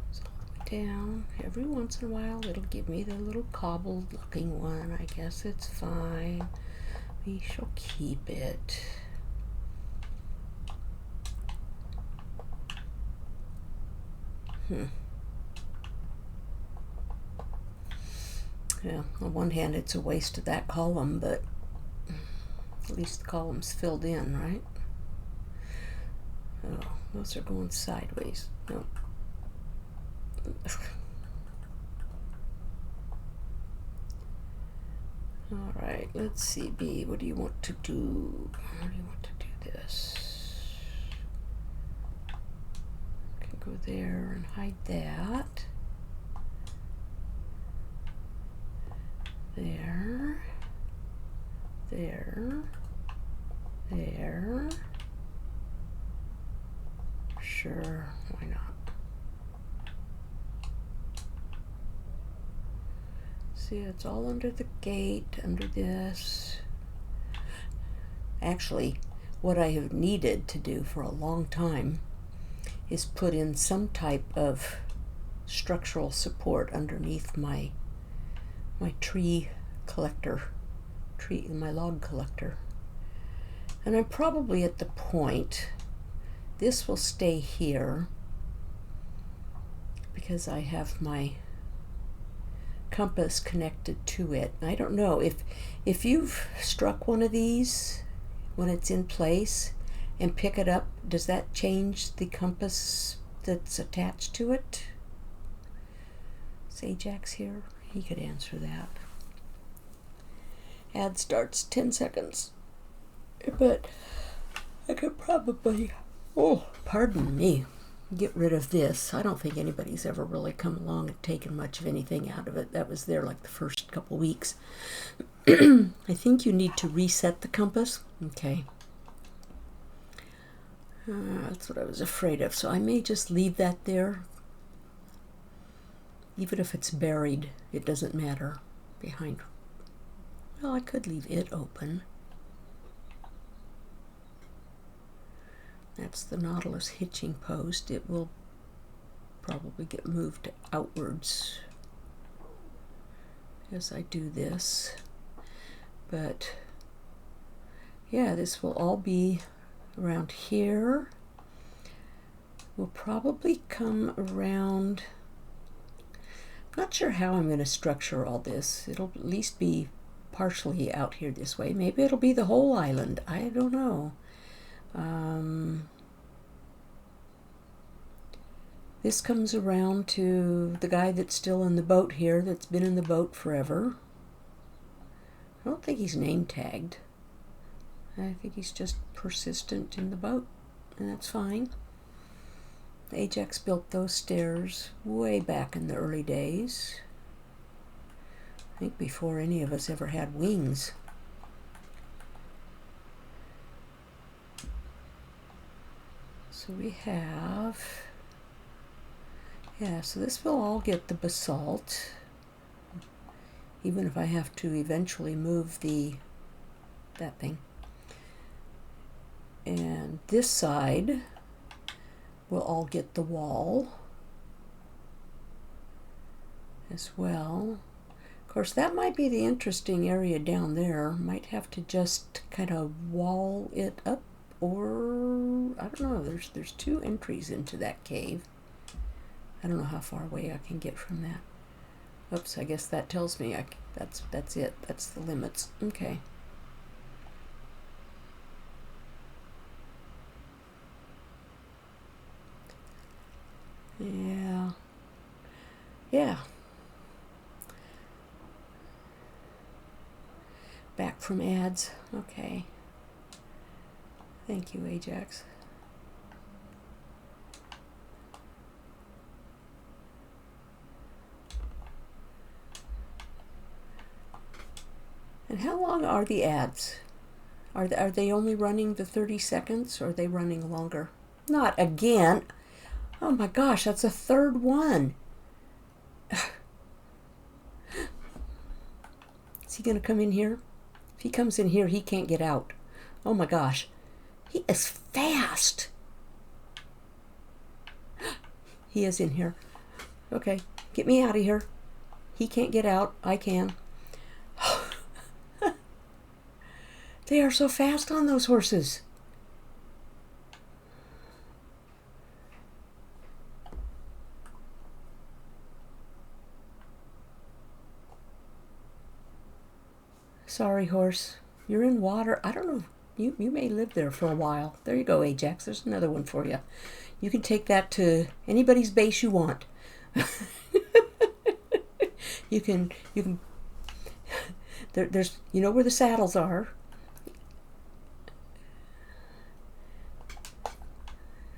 it's all the way down, every once in a while it'll give me the little cobbled looking one. I guess it's fine. We shall keep it. Yeah, on one hand it's a waste of that column, but at least the column's filled in, right? Oh, those are going sideways. No. All right, let's see, B, what do you want to do? How do you want to do this? I can go there and hide that. There. There. There. Sure, why not? See, it's all under the gate, under this. Actually, what I have needed to do for a long time is put in some type of structural support underneath my tree collector, my log collector. And I'm probably at the point, this will stay here because I have my compass connected to it. I don't know if you've struck one of these when it's in place and pick it up, does that change the compass that's attached to it? Is Ajax here? He could answer that. Ad starts 10 seconds. But I could probably, pardon me, get rid of this. I don't think anybody's ever really come along and taken much of anything out of it. That was there like the first couple weeks. I think you need to reset the compass. Okay. That's what I was afraid of. So I may just leave that there. Even if it's buried, it doesn't matter behind. Well, I could leave it open. That's the Nautilus hitching post. It will probably get moved outwards as I do this. But yeah, this will all be around here. We'll probably come around. I'm not sure how I'm going to structure all this. It'll at least be partially out here this way. Maybe it'll be the whole island. I don't know. This comes around to the guy that's still in the boat here, that's been in the boat forever. I don't think he's name tagged. I think he's just persistent in the boat, and that's fine. Ajax built those stairs way back in the early days. I think before any of us ever had wings. So we have, yeah, so this will all get the basalt, even if I have to eventually move that thing. And this side will all get the wall as well. Of course, that might be the interesting area down there. Might have to just kind of wall it up, or I don't know. There's two entries into that cave. I don't know how far away I can get from that. Oops, I guess that tells me that's it. That's the limits. Okay. Yeah. Yeah. Back from ads. Okay. Thank you, Ajax. And how long are the ads? Are they only running the 30 seconds, or are they running longer? Not again. Oh my gosh, that's a third one. Is he going to come in here? If he comes in here, he can't get out. Oh my gosh. He is fast. He is in here. Okay, get me out of here. He can't get out. I can. They are so fast on those horses. Sorry, horse. You're in water. I don't know. You may live there for a while. There you go, Ajax. There's another one for you. You can take that to anybody's base you want. you can there's you know where the saddles are.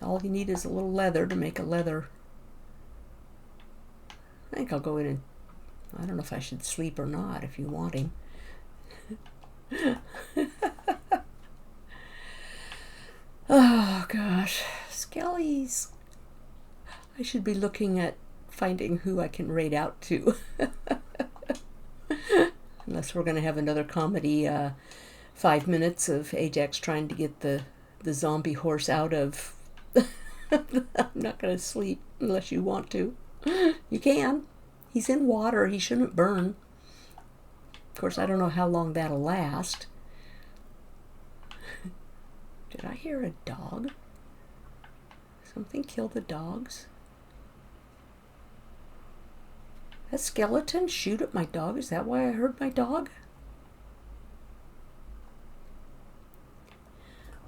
All you need is a little leather to make a leather. I think I'll go in and I don't know if I should sleep or not if you want him. Oh gosh, Skellies. I should be looking at finding who I can raid out to. Unless we're going to have another comedy 5 minutes of Ajax trying to get the zombie horse out of... I'm not going to sleep unless you want to. You can. He's in water. He shouldn't burn. Of course, I don't know how long that'll last. Did I hear a dog? Something kill the dogs? A skeleton shoot at my dog? Is that why I heard my dog?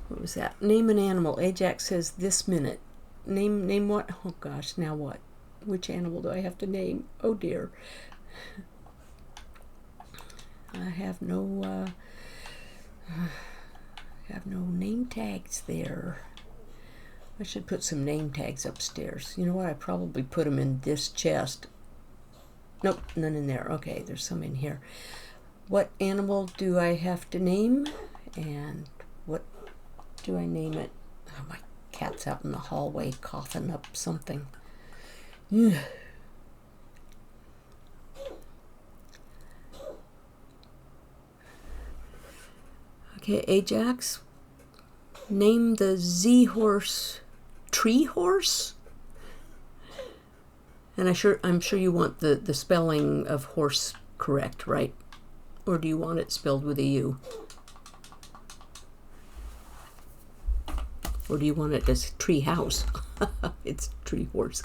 What was that? Name an animal. Ajax says this minute. Name what? Oh gosh, now what? Which animal do I have to name? Oh dear. I have no name tags there. I should put some name tags upstairs. You know what? I probably put them in this chest. Nope, none in there. Okay, there's some in here. What animal do I have to name? And what do I name it? Oh, my cat's out in the hallway coughing up something. Okay, Ajax. Name the Z-horse tree horse? And I'm sure you want the spelling of horse correct, right? Or do you want it spelled with a U? Or do you want it as tree house? It's tree horse.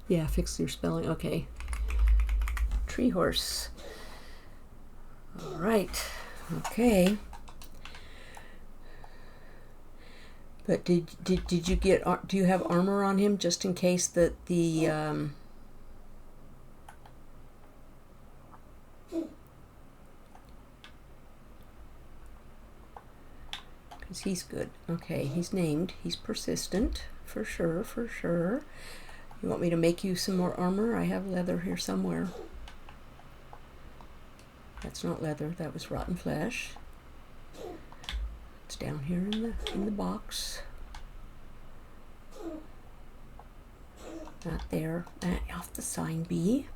Yeah, fix your spelling. Okay. Tree horse. All right. Okay. But did you get? Do you have armor on him just in case that the because he's good. Okay, he's named. He's persistent for sure. For sure. You want me to make you some more armor? I have leather here somewhere. That's not leather. That was rotten flesh. It's down here in the box. Not there. Off the sign B.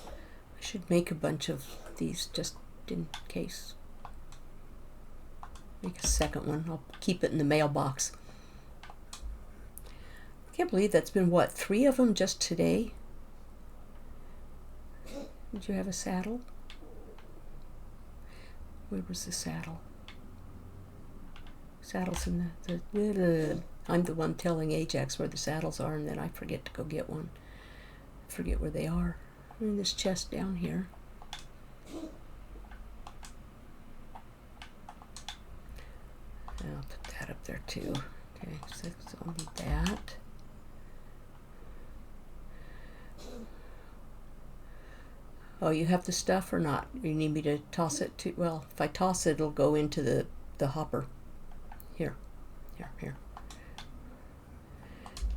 I should make a bunch of these just in case. Make a second one. I'll keep it in the mailbox. I can't believe that's been, what, 3 of them just today? Did you have a saddle? Where was the saddle? Saddles in the I'm the one telling Ajax where the saddles are, and then I forget to go get one. I forget where they are. They're in this chest down here. I'll put that up there too. Okay, so I'll need that. Oh, you have the stuff or not? You need me to toss it to? Well, if I toss it, it'll go into the hopper. Here.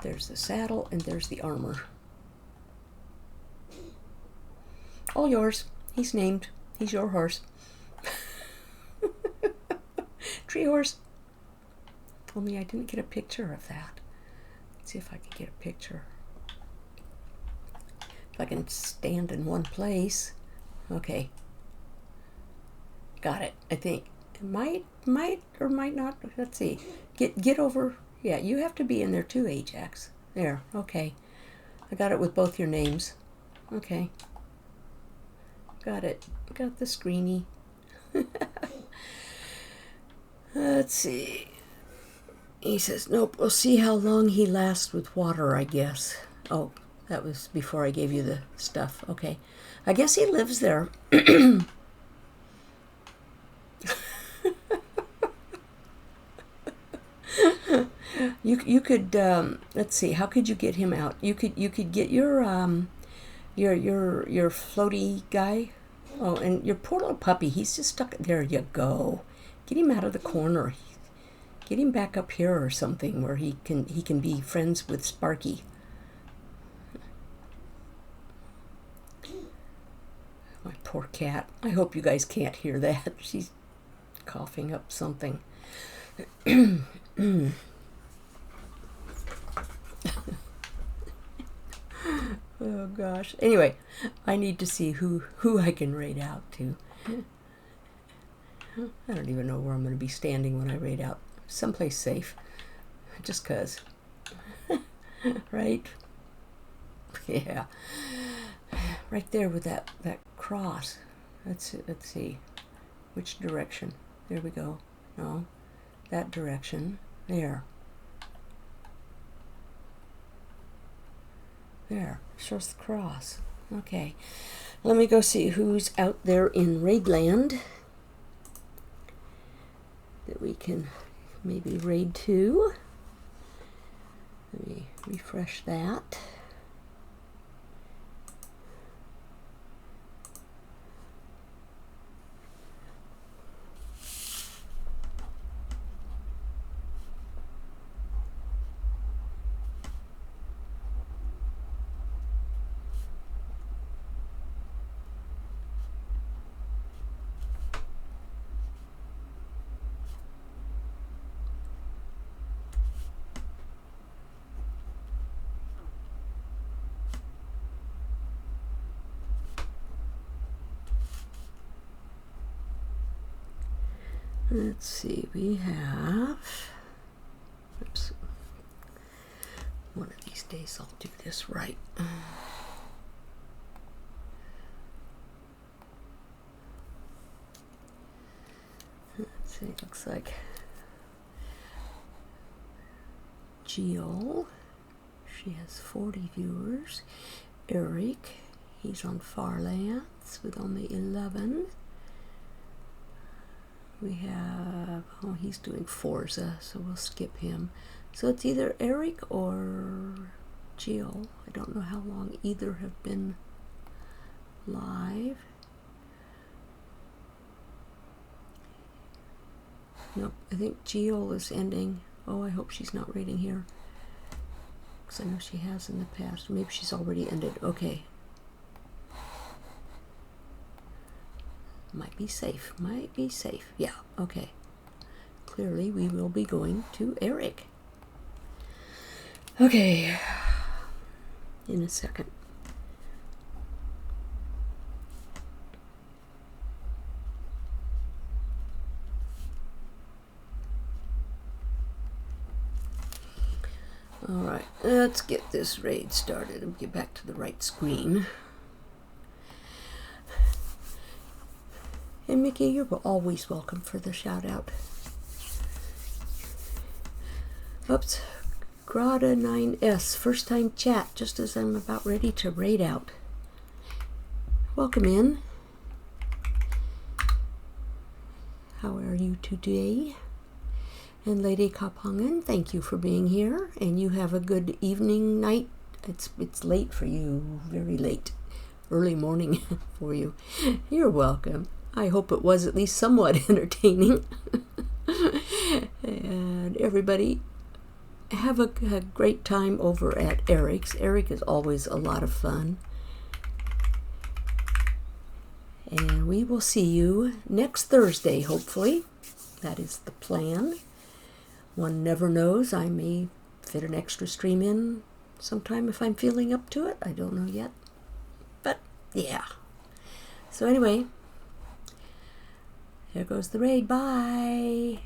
There's the saddle and there's the armor. All yours. He's named. He's your horse. Tree horse. Only I didn't get a picture of that. Let's see if I can get a picture. If I can stand in one place. Okay. Got it, I think. It might or might not. Let's see. Get over. Yeah, you have to be in there too, Ajax. There, okay. I got it with both your names. Okay. Got it. Got the screeny. Let's see. He says, nope, we'll see how long he lasts with water, I guess. Oh, that was before I gave you the stuff. Okay. I guess he lives there. You could let's see, how could you get him out? You could get your floaty guy. Oh, and your poor little puppy, he's just stuck. There you go. Get him out of the corner. Get him back up here or something where he can be friends with Sparky. My poor cat. I hope you guys can't hear that. She's coughing up something. Oh gosh. Anyway, I need to see who I can raid out to. I don't even know where I'm going to be standing when I raid out. Someplace safe. Just 'cause. Right? Yeah. Right there with that cross. Let's see. Which direction? There we go. No. That direction. There. There. Shows the cross. Okay. Let me go see who's out there in Raidland that we can maybe raid to. Let me refresh that. Let's see, we have, oops, one of these days I'll do this right. Let's see, looks like Jill, she has 40 viewers. Eric, he's on Farlands with only 11. We have, oh, he's doing Forza, so we'll skip him. So it's either Eric or Jill. I don't know how long either have been live. Nope, I think Jill is ending. Oh, I hope she's not reading here, because I know she has in the past. Maybe she's already ended. Okay. Might be safe. Might be safe. Yeah, okay. Clearly, we will be going to Eric. Okay. In a second. All right, let's get this raid started and get back to the right screen. And Mickey, you're always welcome for the shout out. Oops, Grada 9S, first time chat, just as I'm about ready to raid out. Welcome in. How are you today? And Lady Kapangan, thank you for being here. And you have a good evening, night. It's late for you, very late. Early morning for you. You're welcome. I hope it was at least somewhat entertaining. And everybody, have a great time over at Eric's. Eric is always a lot of fun. And we will see you next Thursday, hopefully. That is the plan. One never knows. I may fit an extra stream in sometime if I'm feeling up to it. I don't know yet. But, yeah. So anyway, here goes the raid. Bye.